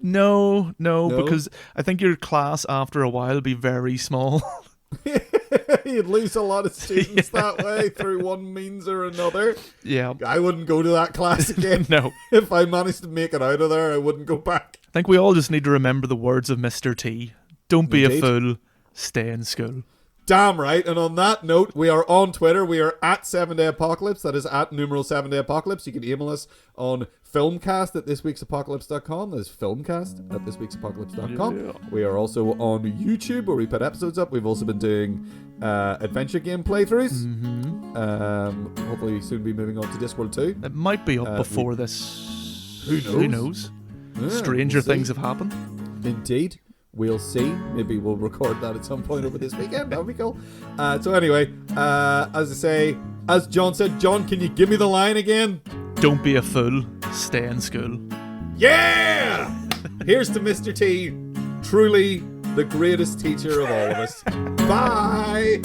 No, because I think your class after a while will be very small. You'd lose a lot of students that way through one means or another. Yeah. I wouldn't go to that class again. No. If I managed to make it out of there, I wouldn't go back. I think we all just need to remember the words of Mr. T. Don't be a fool. Stay in school. Damn right. And on that note, we are on Twitter. We are at 7 Day Apocalypse. That is at numeral 7 Day Apocalypse. You can email us on filmcast@thisweeksapocalypse.com. That is filmcast@thisweeksapocalypse.com. Yeah. We are also on YouTube, where we put episodes up. We've also been doing adventure game playthroughs. Hopefully soon be moving on to Discworld 2. It might be up before this. Who knows? Yeah, Stranger things have happened. Indeed. We'll see. Maybe we'll record that at some point over this weekend. That would be cool. So anyway, as I say, as John said, John, can you give me the line again? Don't be a fool. Stay in school. Yeah! Here's to Mr. T, truly the greatest teacher of all of us. Bye!